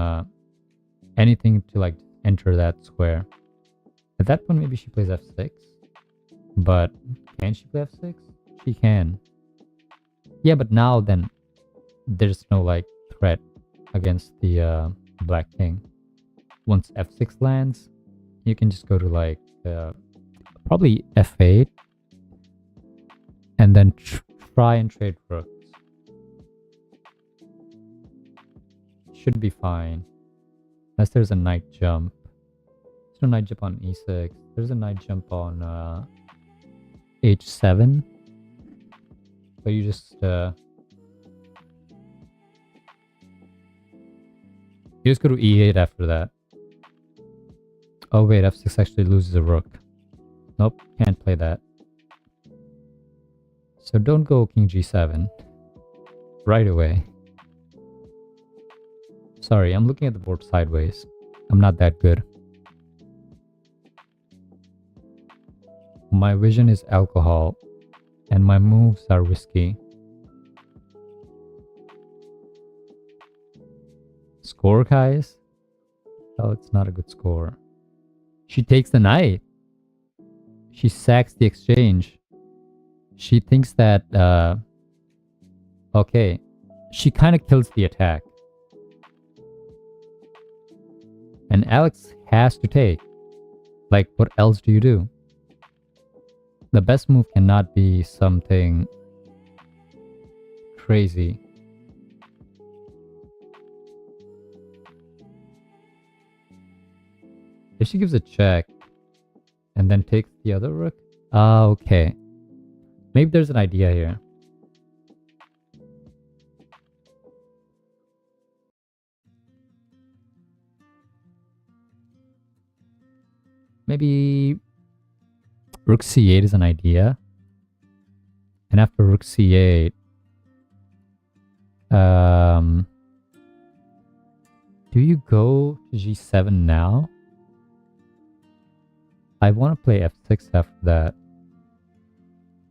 anything to like enter that square. At that point, maybe she plays f6. But can she play f6? She can. Yeah, but now then there's no like threat against the black king. Once f6 lands, you can just go to like probably f8 and then try and trade rooks. Should be fine. Unless there's a knight jump. There's no knight jump on e6. There's a knight jump on h7. But you just go to e8 after that. Oh wait, f6 actually loses a rook. Nope, can't play that. So don't go king g7 right away. Sorry, I'm looking at the board sideways. I'm not that good. My vision is alcohol, and my moves are risky. Score, guys? Oh, it's not a good score. She takes the knight. She sacks the exchange. She thinks that, okay, she kind of kills the attack. And Alex has to take. Like, what else do you do? The best move cannot be something crazy. If she gives a check and then takes the other rook, okay. Maybe there's an idea here. Maybe rook c8 is an idea. And after rook c8, do you go to g7 now? I want to play f6 after that.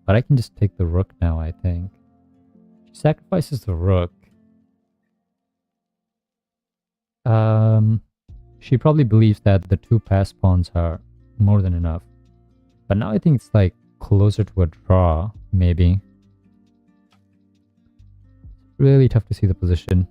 But I can just take the rook now, I think. She sacrifices the rook. She probably believes that the two pass pawns are more than enough. But now I think it's like closer to a draw, maybe. Really tough to see the position.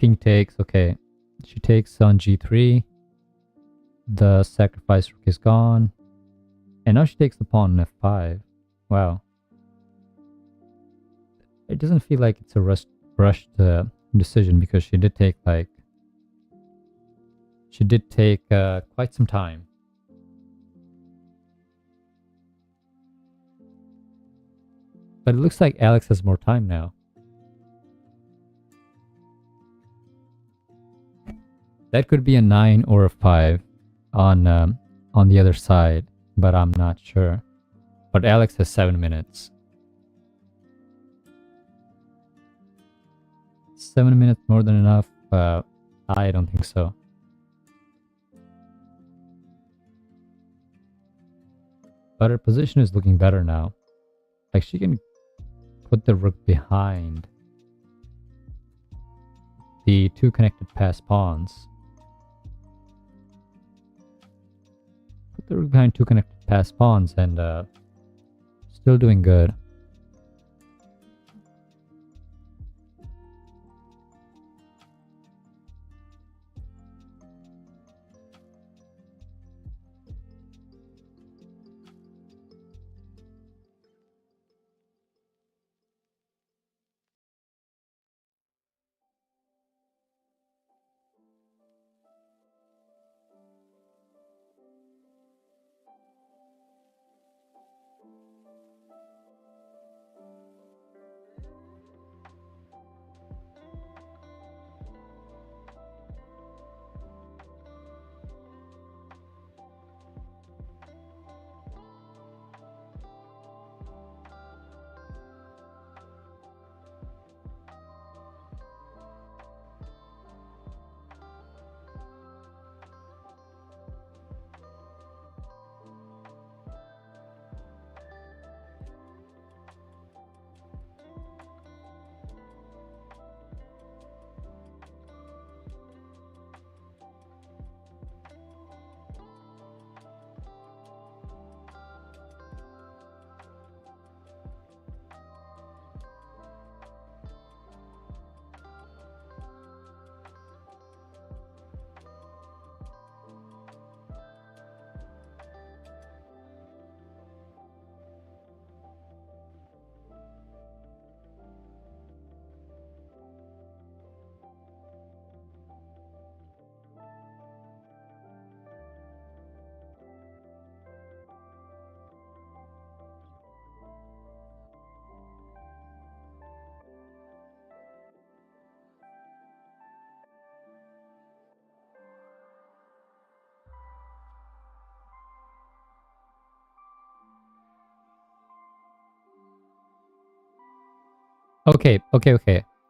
King takes, okay. She takes on g3. The sacrifice rook is gone. And now she takes the pawn on f5. Wow. It doesn't feel like it's a rushed decision because she did take quite some time. But it looks like Alex has more time now. That could be a 9 or a 5 on the other side, but I'm not sure. But Alex has 7 minutes. 7 minutes more than enough? I don't think so. But her position is looking better now. Like, she can put the rook behind the two connected pass pawns. Put the rook behind two connected pass pawns and still doing good. Okay.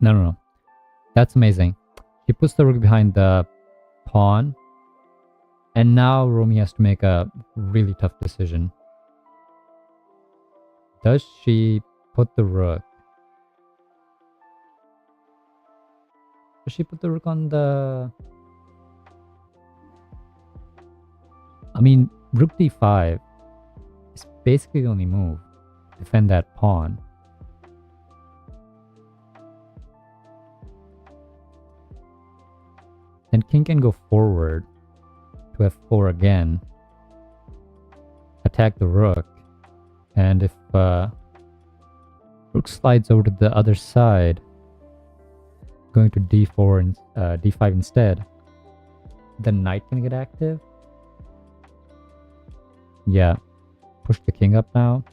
No. That's amazing. He puts the rook behind the pawn. And now Romy has to make a really tough decision. Does she put the rook? Does she put the rook on the... I mean, rook d5 is basically the only move. Defend that pawn. Then king can go forward to f4 again. Attack the rook. And if rook slides over to the other side, going to d4 and d5 instead, the knight can get active. Yeah, push the king up now.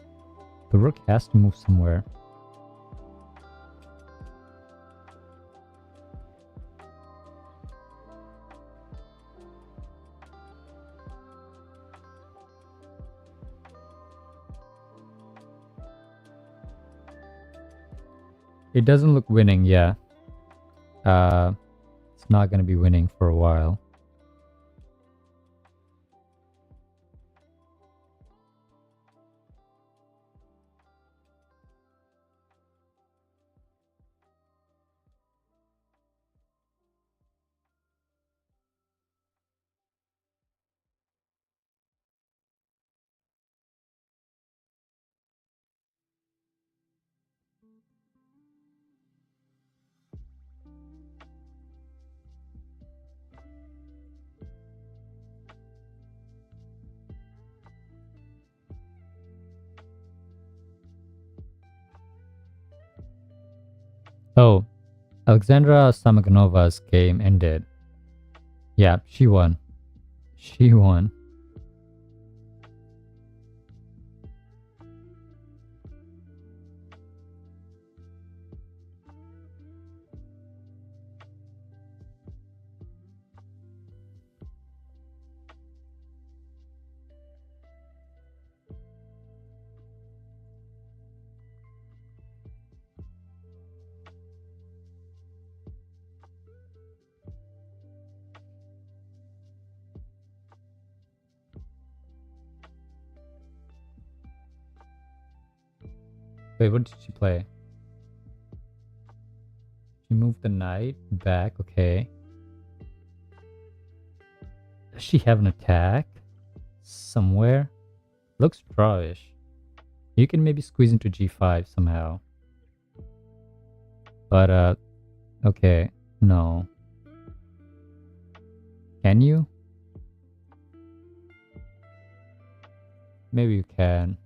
The rook has to move somewhere. It doesn't look winning, yeah. It's not going to be winning for a while. Oh, Alexandra Samaganova's game ended. Yeah, she won. She won. Wait, what did she play? She moved the knight back, okay. Does she have an attack? Somewhere? Looks drawish. You can maybe squeeze into g5 somehow. But, okay. No. Can you? Maybe you can.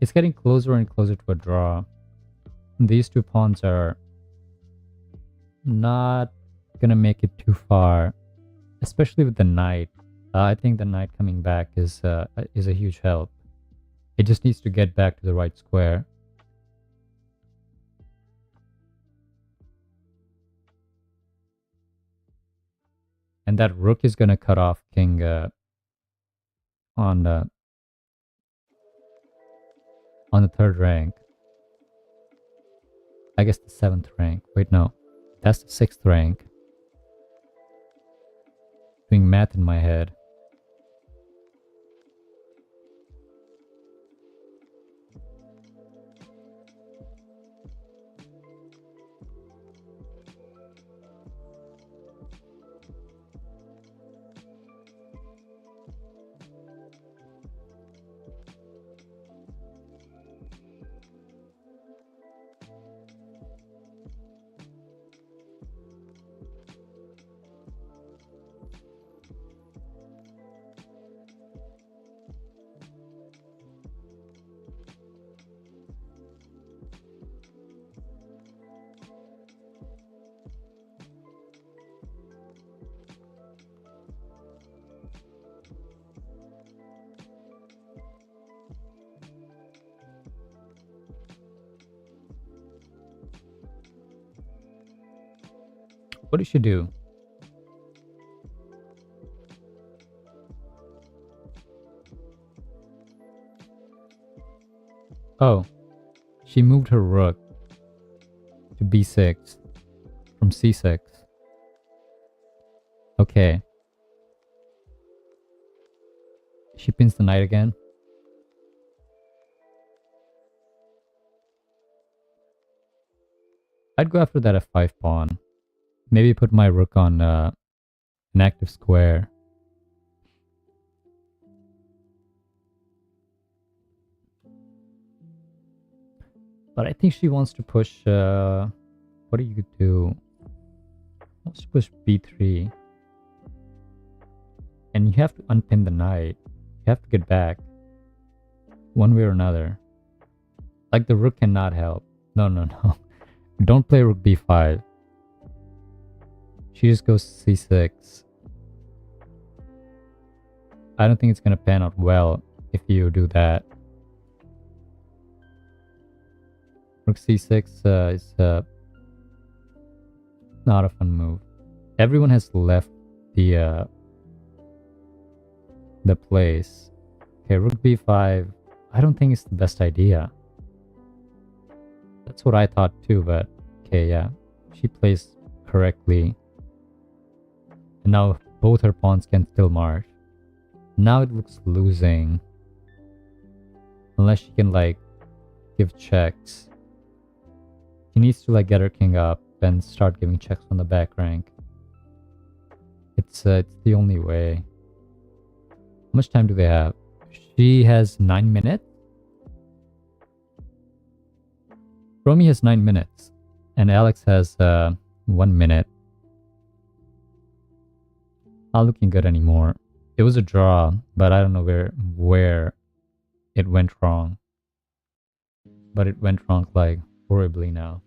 It's getting closer and closer to a draw. These two pawns are not gonna make it too far, especially with the knight. I think the knight coming back is a huge help. It just needs to get back to the right square. And that rook is gonna cut off king on the third rank. I guess the 7th rank. Wait, no. That's the 6th rank. Doing math in my head. What did she do? Oh, she moved her rook to b6 from c6. Okay. She pins the knight again. I'd go after that f5 pawn. Maybe put my rook on an active square. But I think she wants to push... what do you do? Wants to push b3. And you have to unpin the knight. You have to get back. One way or another. Like the rook cannot help. No, no, no. Don't play rook b5. She just goes c6. I don't think it's going to pan out well if you do that. Rook c6 is not a fun move. Everyone has left the place. Okay, rook b5. I don't think it's the best idea. That's what I thought too, but okay, yeah. She plays correctly. And now both her pawns can still march. Now it looks losing. Unless she can like give checks. She needs to like get her king up and start giving checks on the back rank. It's the only way. How much time do they have? She has 9 minutes. Romy has 9 minutes, and Alex has 1 minute. Not looking good anymore. It was a draw, but I don't know where it went wrong. But it went wrong like horribly now.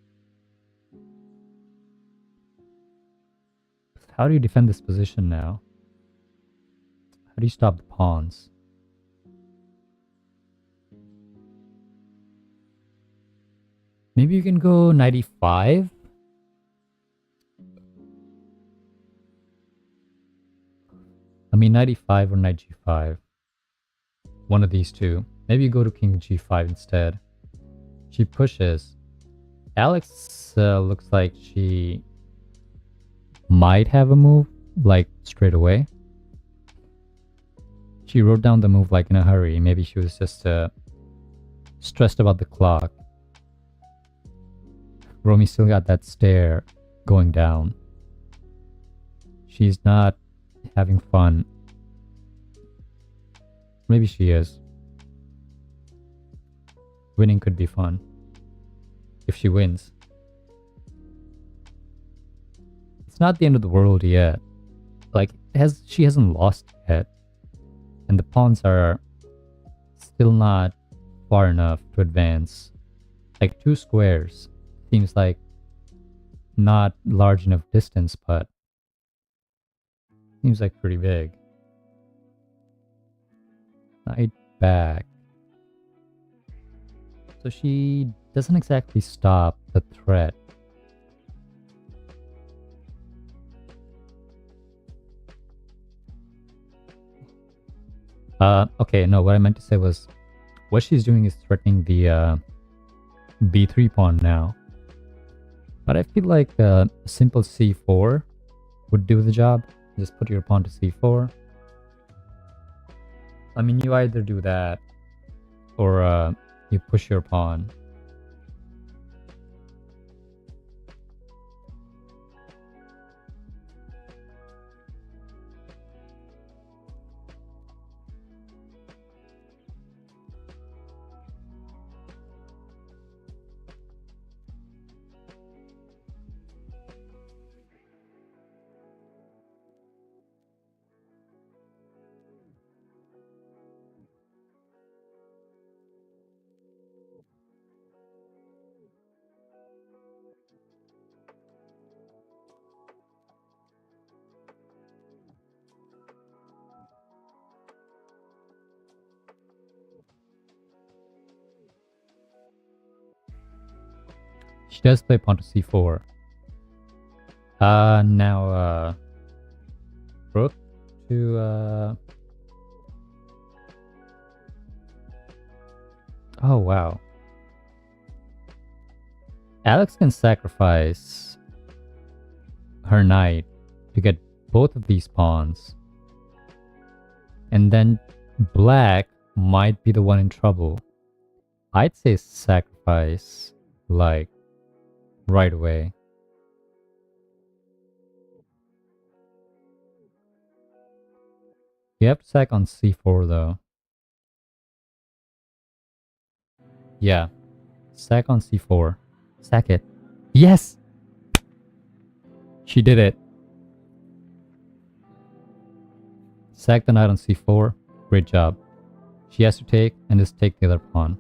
How do you defend this position now? How do you stop the pawns? Maybe you can go 95? I mean 95 or knight g5. One of these two. Maybe you go to king g5 instead. She pushes. Alex looks like she might have a move, like straight away. She wrote down the move like in a hurry. Maybe she was just stressed about the clock. Romy still got that stare going down. She's not having fun. Maybe she is. Winning could be fun. If she wins. It's not the end of the world yet. Like, she hasn't lost yet. And the pawns are still not far enough to advance. Like 2 squares seems like not large enough distance, but seems like pretty big. Knight back. So she doesn't exactly stop the threat. Okay, no, what I meant to say was what she's doing is threatening the b3 pawn now. But I feel like a simple c4 would do the job. Just put your pawn to c4. I mean, you either do that or you push your pawn. She does play pawn to c4. Now rook to oh wow. Alex can sacrifice her knight to get both of these pawns. And then black might be the one in trouble. I'd say sacrifice, like, right away. You have to sack on c4 though. Yeah. Sack on c4. Sack it. Yes! She did it. Sack the knight on c4. Great job. She has to take and just take the other pawn.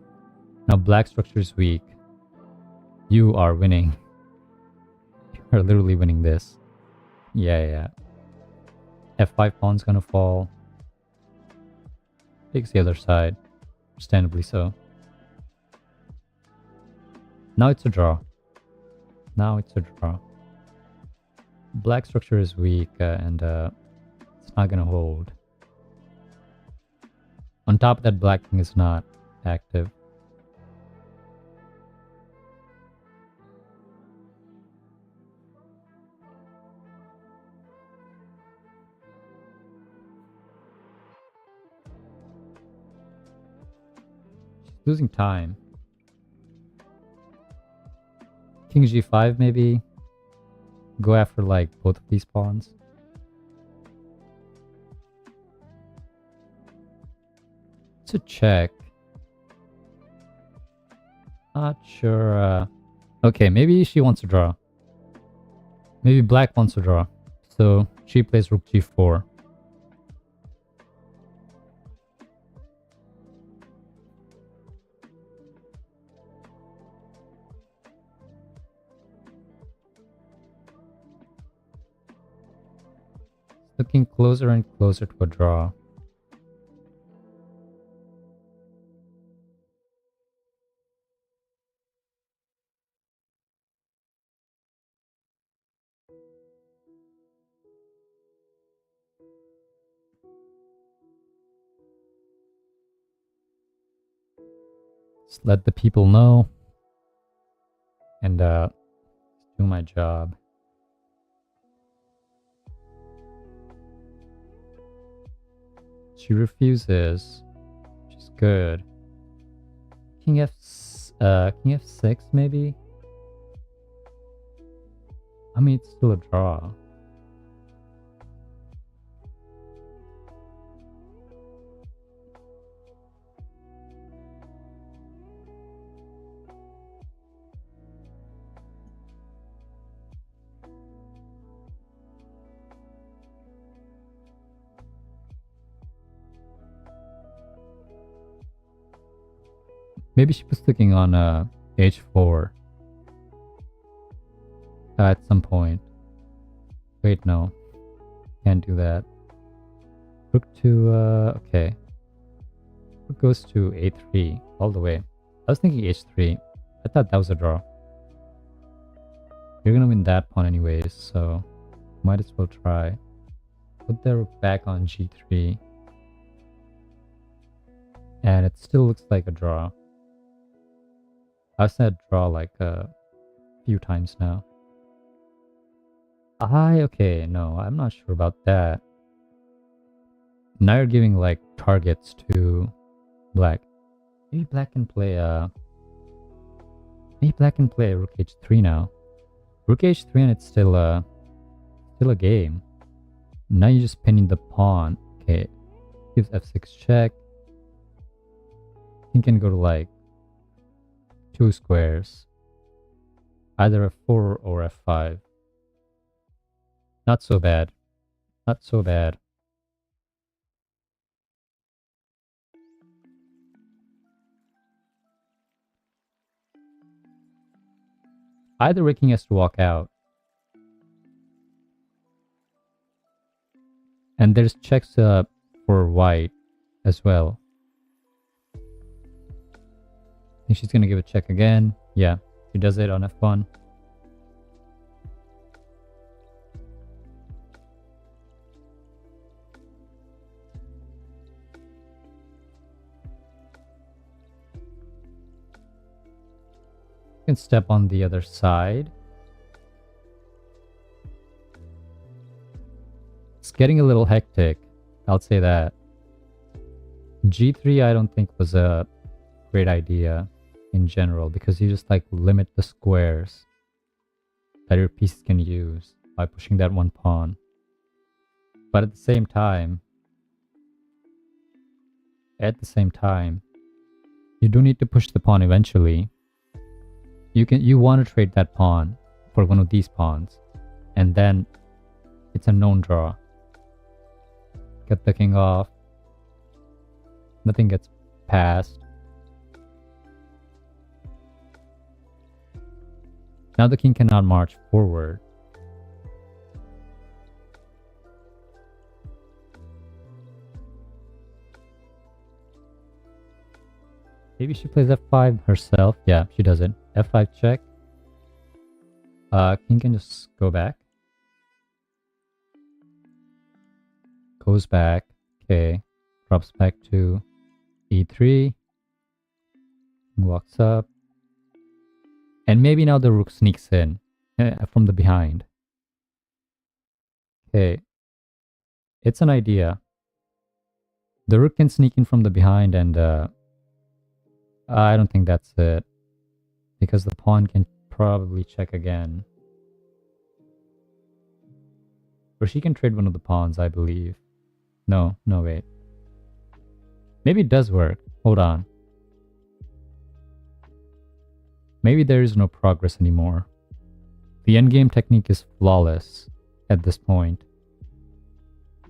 Now black structure is weak. You are winning. You are literally winning this. Yeah. f5 pawn's gonna fall. Takes the other side. Understandably so. Now it's a draw. Black structure is weak and it's not gonna hold. On top of that, black king is not active. She's losing time. King g5 maybe. Go after like both of these pawns. It's a check. Not sure. Okay, maybe she wants to draw. Maybe black wants to draw. So she plays rook g4. Looking closer and closer to a draw. Just let the people know and do my job. She refuses, which is good. King f6 maybe? I mean, it's still a draw. Maybe she was thinking on h4 at some point. Wait, no. Can't do that. Rook to, okay. Rook goes to a3 all the way. I was thinking h3. I thought that was a draw. You're gonna win that pawn anyways, so might as well try. Put the rook back on g3. And it still looks like a draw. I've said draw like a few times now. Okay, no, I'm not sure about that. Now you're giving like targets to black. Maybe black can play rook h3 now. Rook h3 and it's still a game. Now you're just pinning the pawn. Okay, gives f6 check. King can go to like 2 squares. Either f4 or f5. Not so bad. Not so bad. Either way, king has to walk out. And there's checks for white as well. I think she's gonna give a check again. Yeah, she does it on f1. can step on the other side. It's getting a little hectic. I'll say that. G3 I don't think was a great idea in general because you just like limit the squares that your pieces can use by pushing that one pawn. But at the same time, you do need to push the pawn eventually. You want to trade that pawn for one of these pawns, and then it's a known draw. Get the king off. Nothing gets passed. Now the king cannot march forward. Maybe she plays f5 herself. Yeah, she does it. f5 check. King can just go back. Goes back. Okay. Drops back to e3. Walks up. And maybe now the rook sneaks in from the behind. Okay. It's an idea. The rook can sneak in from the behind and I don't think that's it. Because the pawn can probably check again. Or she can trade one of the pawns, I believe. No, wait. Maybe it does work. Hold on. Maybe there is no progress anymore. The endgame technique is flawless at this point.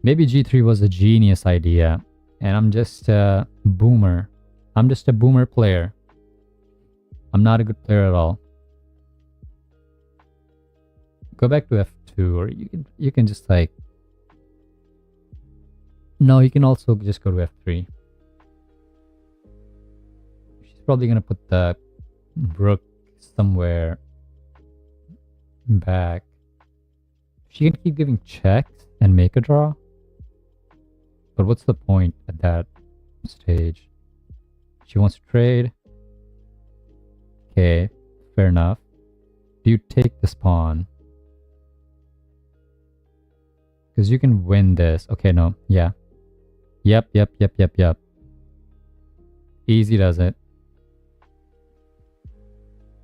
Maybe G3 was a genius idea, and I'm just a boomer. I'm just a boomer player. I'm not a good player at all. Go back to f2, or you can just like... No, you can also just go to f3. She's probably gonna put the rook somewhere back. She can keep giving checks and make a draw. But what's the point at that stage? She wants to trade. Okay, fair enough. Do you take this pawn? Because you can win this. Okay, no. Yeah. Yep. Easy does it.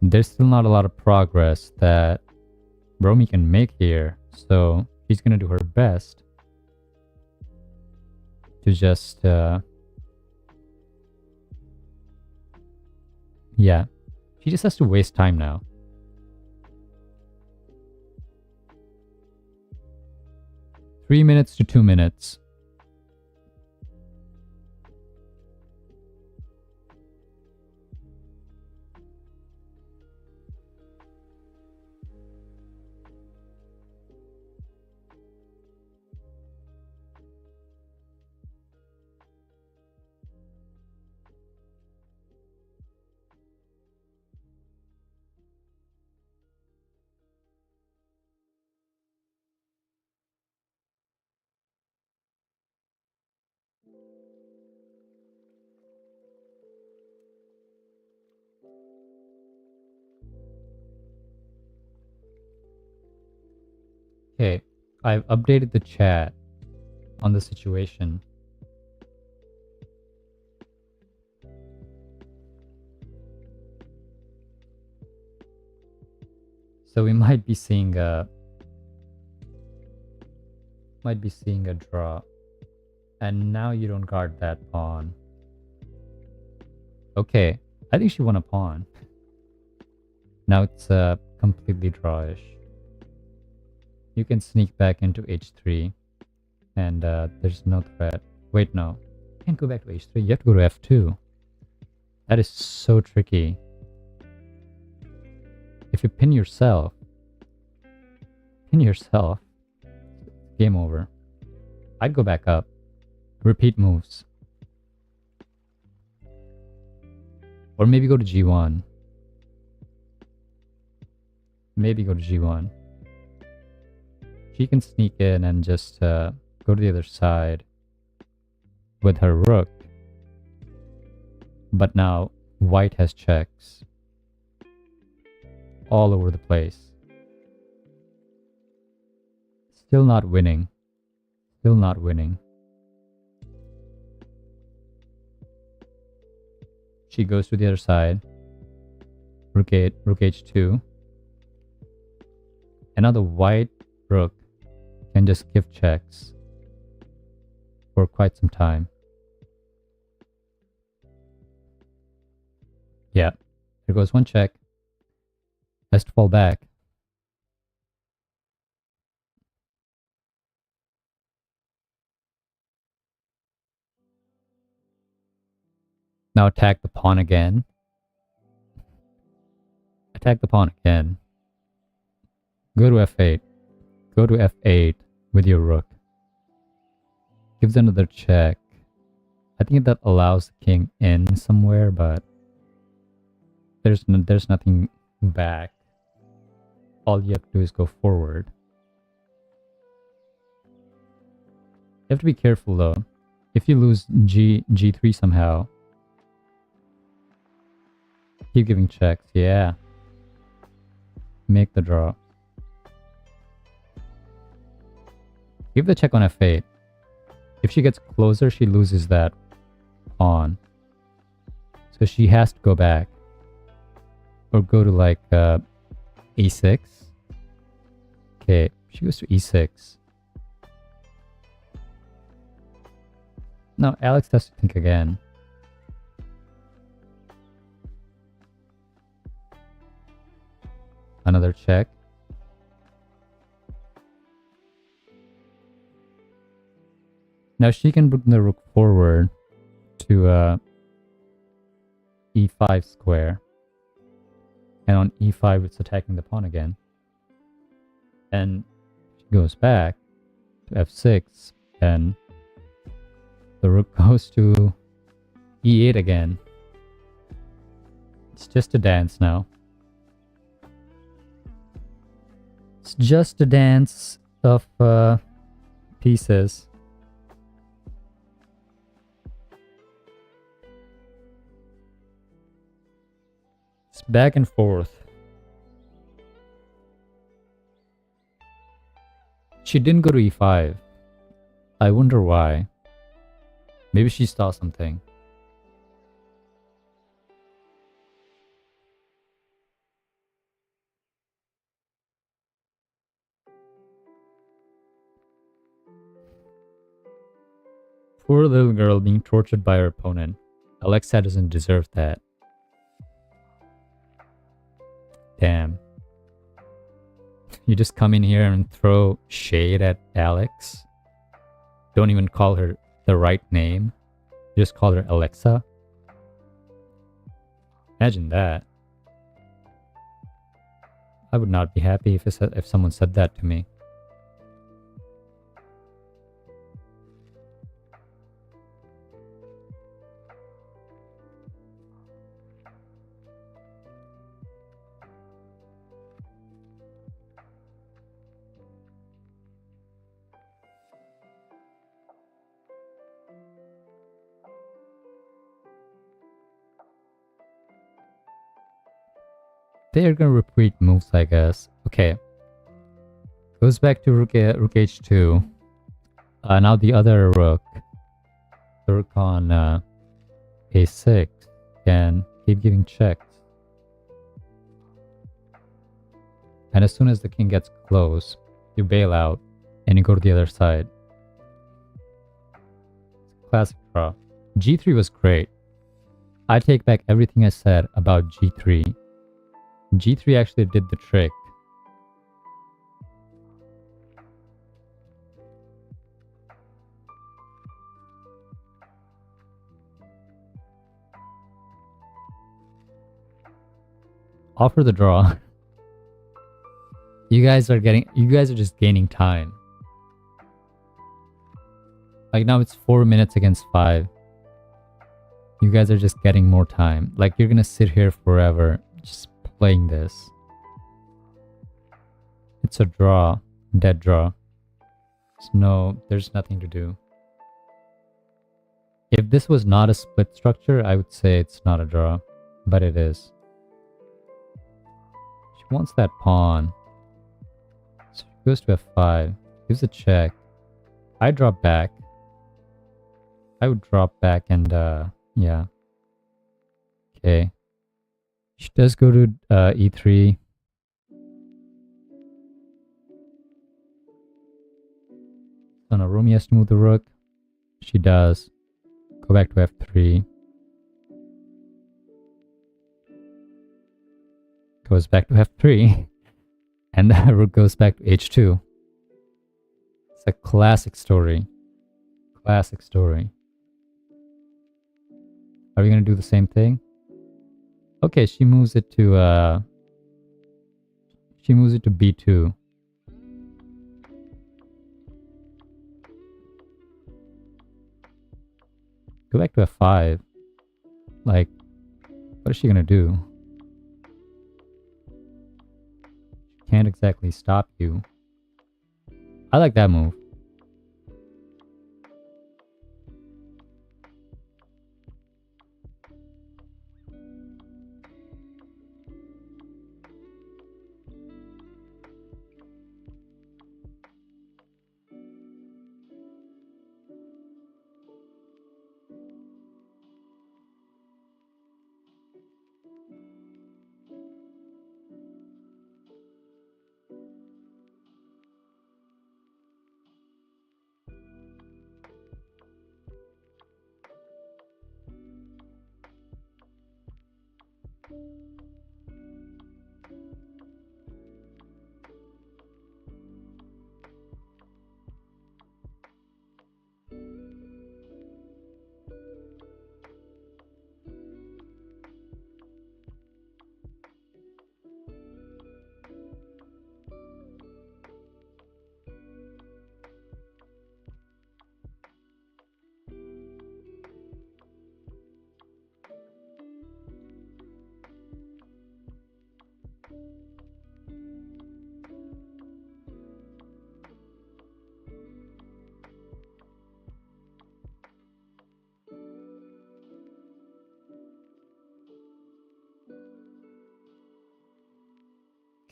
There's still not a lot of progress that Romy can make here. So she's going to do her best to just... yeah. She just has to waste time now. Three minutes to 2 minutes. Okay, I've updated the chat on the situation. So we might be seeing a draw. And now you don't guard that pawn. Okay, I think she won a pawn. Now it's completely drawish. You can sneak back into h3 and there's no threat. Wait, no. You can't go back to h3. You have to go to f2. That is so tricky. If you pin yourself, game over. I'd go back up. Repeat moves. Or maybe go to g1. Maybe go to g1. She can sneak in and just go to the other side with her rook. But now white has checks. all over the place. Still not winning. Still not winning. She goes to the other side. Rook h2. And now the white rook can just give checks for quite some time. Yeah, there goes one check. Has to fall back. Now attack the pawn again. Attack the pawn again. Go to f8. Go to f8 with your rook. Gives another check. I think that allows the king in somewhere, but there's nothing back. All you have to do is go forward. You have to be careful though. If you lose g3 somehow, keep giving checks. Yeah. Make the draw. Give the check on f8. If she gets closer, she loses that pawn. So she has to go back. Or go to like e6. Okay, she goes to e6. No, Alex has to think again. Another check. Now she can bring the rook forward to e5 square. And on e5 it's attacking the pawn again. And she goes back to f6 and the rook goes to e8 again. It's just a dance now. It's just a dance of pieces. It's back and forth. She didn't go to e5. I wonder why. Maybe she saw something. Poor little girl being tortured by her opponent. Alexa doesn't deserve that. Damn. You just come in here and throw shade at Alex. Don't even call her the right name. You just call her Alexa. Imagine that. I would not be happy if someone said that to me. They're gonna repeat moves, I guess. Okay. Goes back to rook h2. Now the other rook. The rook on a6 can keep giving checks. And as soon as the king gets close, you bail out and you go to the other side. Classic draw. g3 was great. I take back everything I said about g3. g3 actually did the trick. Offer the draw. You guys are just gaining time. Like now it's 4 minutes against 5. You guys are just getting more time. Like you're gonna sit here forever just playing this. It's a draw. Dead draw. There's nothing to do. If this was not a split structure, I would say it's not a draw. But it is. She wants that pawn. So she goes to f5. Gives a check. I drop back. I would drop back and, yeah. Okay. She does go to e3. So now Romy has to move the rook. She does. Go back to f3. Goes back to f3. And the rook goes back to h2. It's a classic story. Classic story. Are we going to do the same thing? Okay, she moves it to b2. Go back to f5. Like, what is she going to do? She can't exactly stop you. I like that move.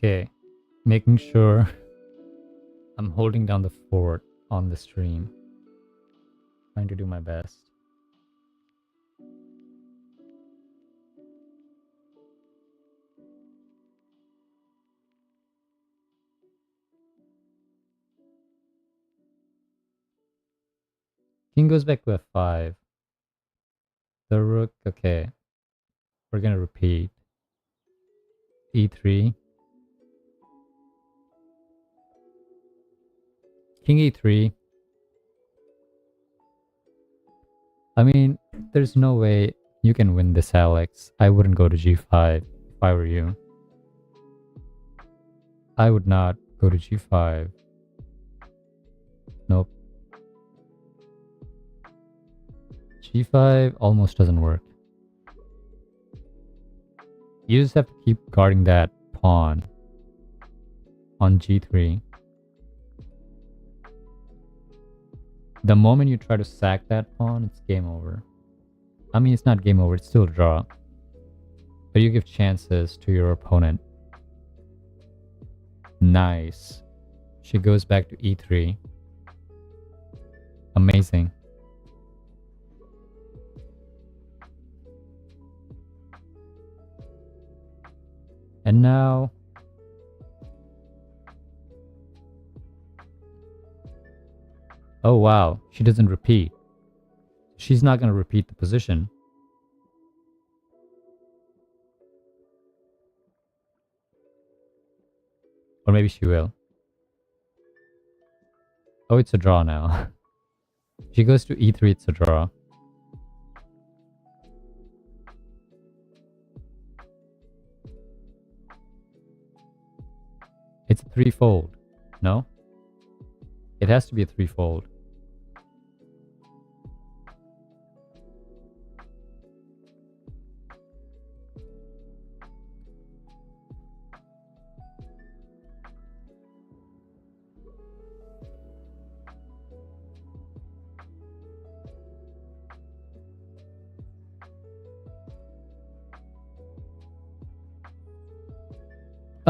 Okay, making sure I'm holding down the fort on the stream. Trying to do my best. King goes back to f5. The rook, okay. We're gonna repeat. e3. King e3. I mean, there's no way you can win this, Alex. I wouldn't go to g5 if I were you. I would not go to g5. Nope. g5 almost doesn't work. You just have to keep guarding that pawn on g3. The moment you try to sack that pawn, it's game over. I mean, it's not game over, it's still a draw. But you give chances to your opponent. Nice. She goes back to e3. Amazing. And now... Oh wow, she doesn't repeat. She's not going to repeat the position. Or maybe she will. Oh, it's a draw now. She goes to e3, it's a draw. It's a threefold. No? It has to be a threefold.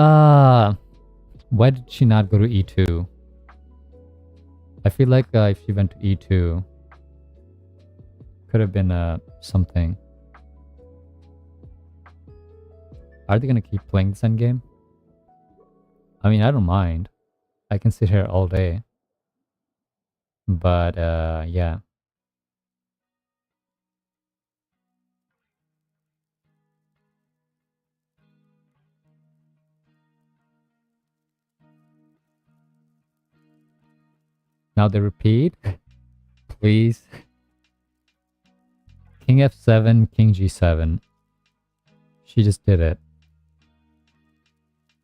Why did she not go to e2? I feel like if she went to e2, could have been something. Are they gonna keep playing this endgame? I mean, I don't mind. I can sit here all day. But yeah. Now they repeat. Please. King f7, king g7. She just did it.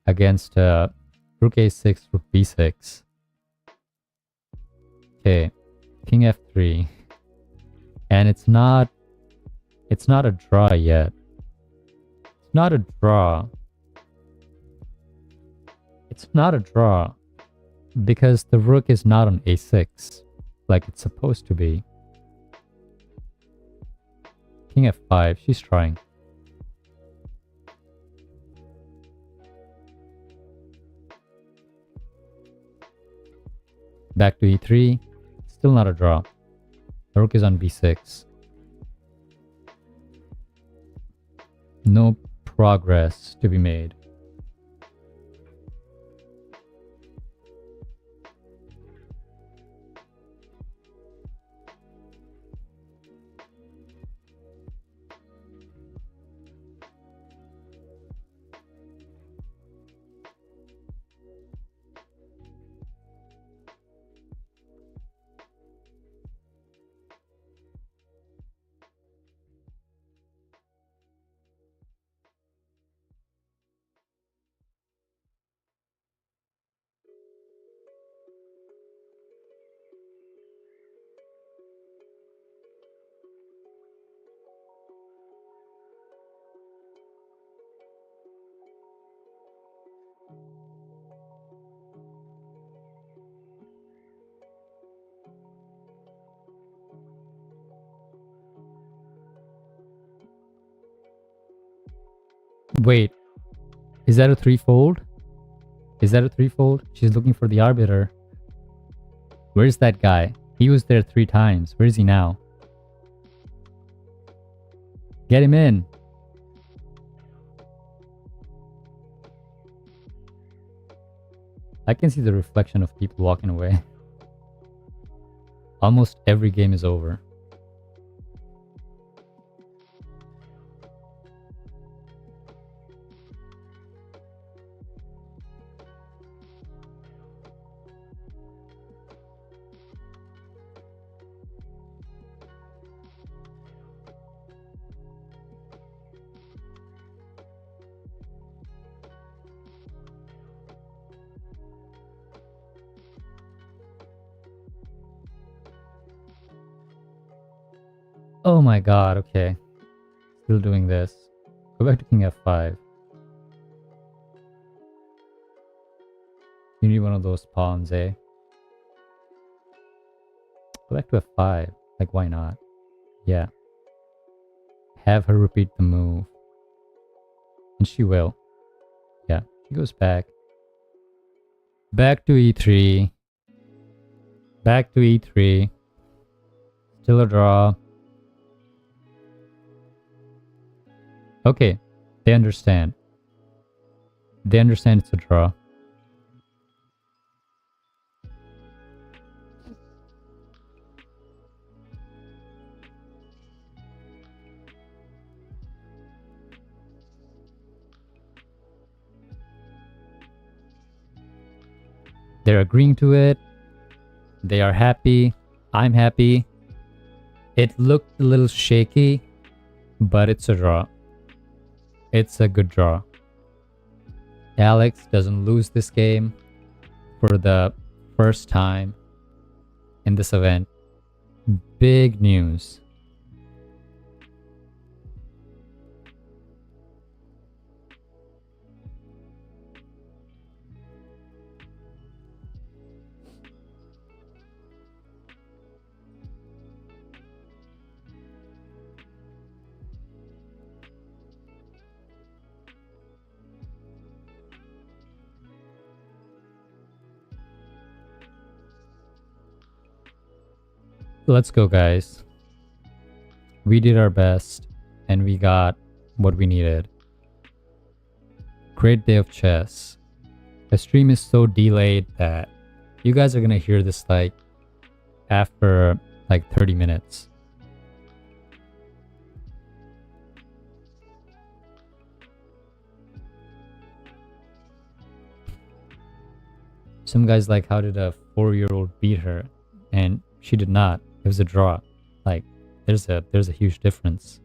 Against rook a6, rook b6. Okay. King f3. And it's not a draw yet. It's not a draw. It's not a draw. Because the rook is not on a6. Like it's supposed to be. King f5. She's trying. Back to e3. Still not a draw. The rook is on b6. No progress to be made. Wait, is that a threefold? Is that a threefold? She's looking for the arbiter. Where's that guy? He was there 3 times. Where is he now? Get him in. I can see the reflection of people walking away. Almost every game is over. Oh my god, okay. Still doing this. Go back to king f5. You need one of those pawns, eh? Go back to f5. Like, why not? Yeah. Have her repeat the move. And she will. Yeah, she goes back. Back to e3. Back to e3. Still a draw. Okay, they understand. They understand it's a draw. They're agreeing to it. They are happy. I'm happy. It looked a little shaky, but it's a draw. It's a good draw. Alex doesn't lose this game for the first time in this event. Big news. Let's go, guys. We did our best and we got what we needed. Great day of chess. The stream is so delayed that you guys are gonna hear this like after like 30 minutes. Some guys like, how did a 4-year-old beat her? And she did not. It was a draw. Like, there's a huge difference.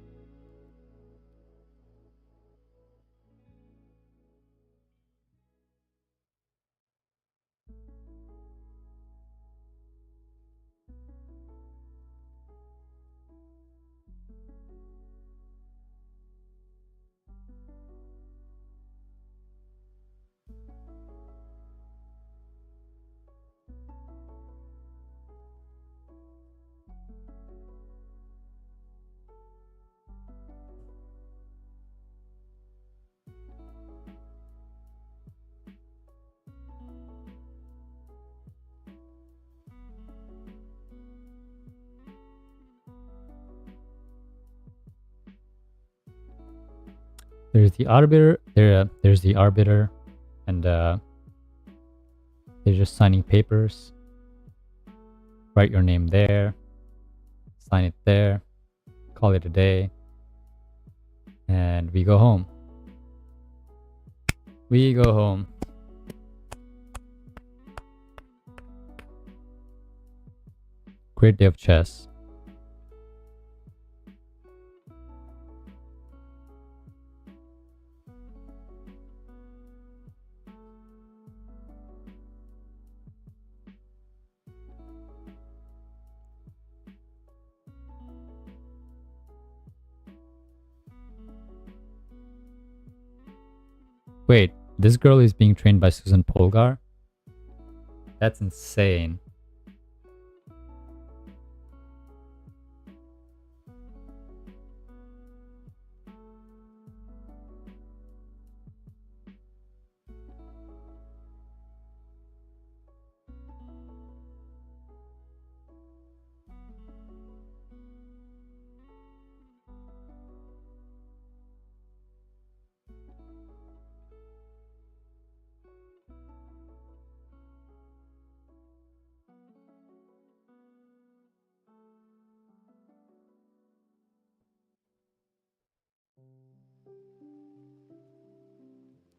There's the arbiter. There's the arbiter, and they're just signing papers. Write your name there. Sign it there. Call it a day, and we go home. We go home. Great day of chess. Wait, this girl is being trained by Susan Polgar? That's insane.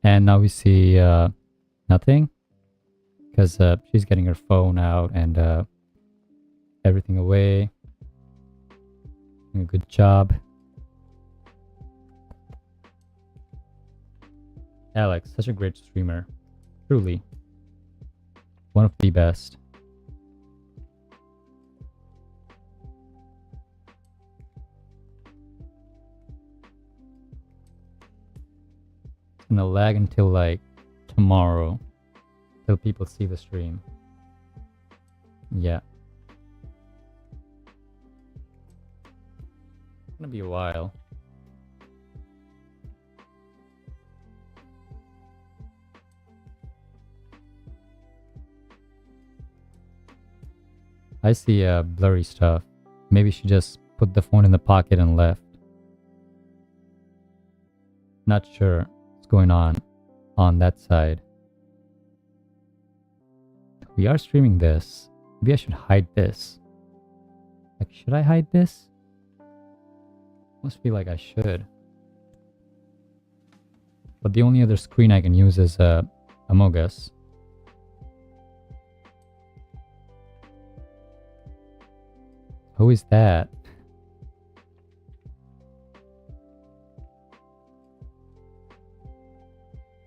And now we see nothing, because she's getting her phone out and everything away. Doing a good job. Alex, such a great streamer. Truly. One of the best. It's gonna lag until like tomorrow. Till people see the stream. Yeah. It's gonna be a while. I see blurry stuff. Maybe she just put the phone in the pocket and left. Not sure what's going on that side. We are streaming this. Maybe I should hide this. Like, should I hide this? Must feel like I should. But the only other screen I can use is Among Us. Who is that?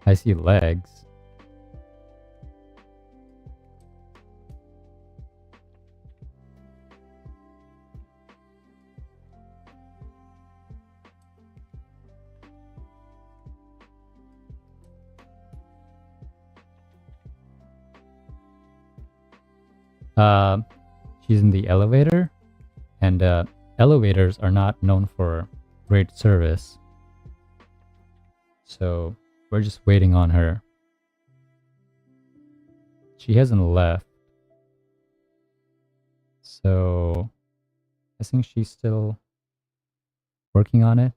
I see legs. She's in the elevator, and elevators are not known for great service. So we're just waiting on her. She hasn't left. So I think she's still working on it.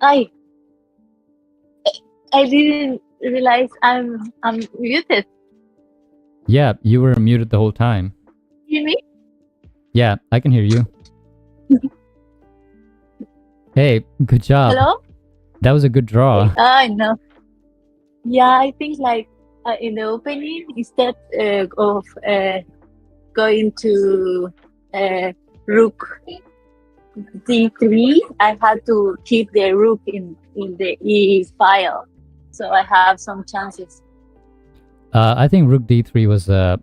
I didn't realize I'm muted. Yeah, you were muted the whole time. Hear me? Yeah, I can hear you. Hey, good job. Hello? That was a good draw. I know. Yeah, I think like in the opening, instead of going to rook d3, I had to keep the rook in the e file, so I have some chances. I think rook d3 was Oh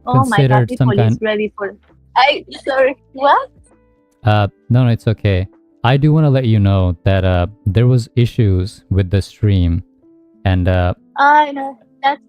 my god, considered people some is kind. ready for. Sorry, what? No, it's okay. I do want to let you know that there was issues with the stream, and I know that's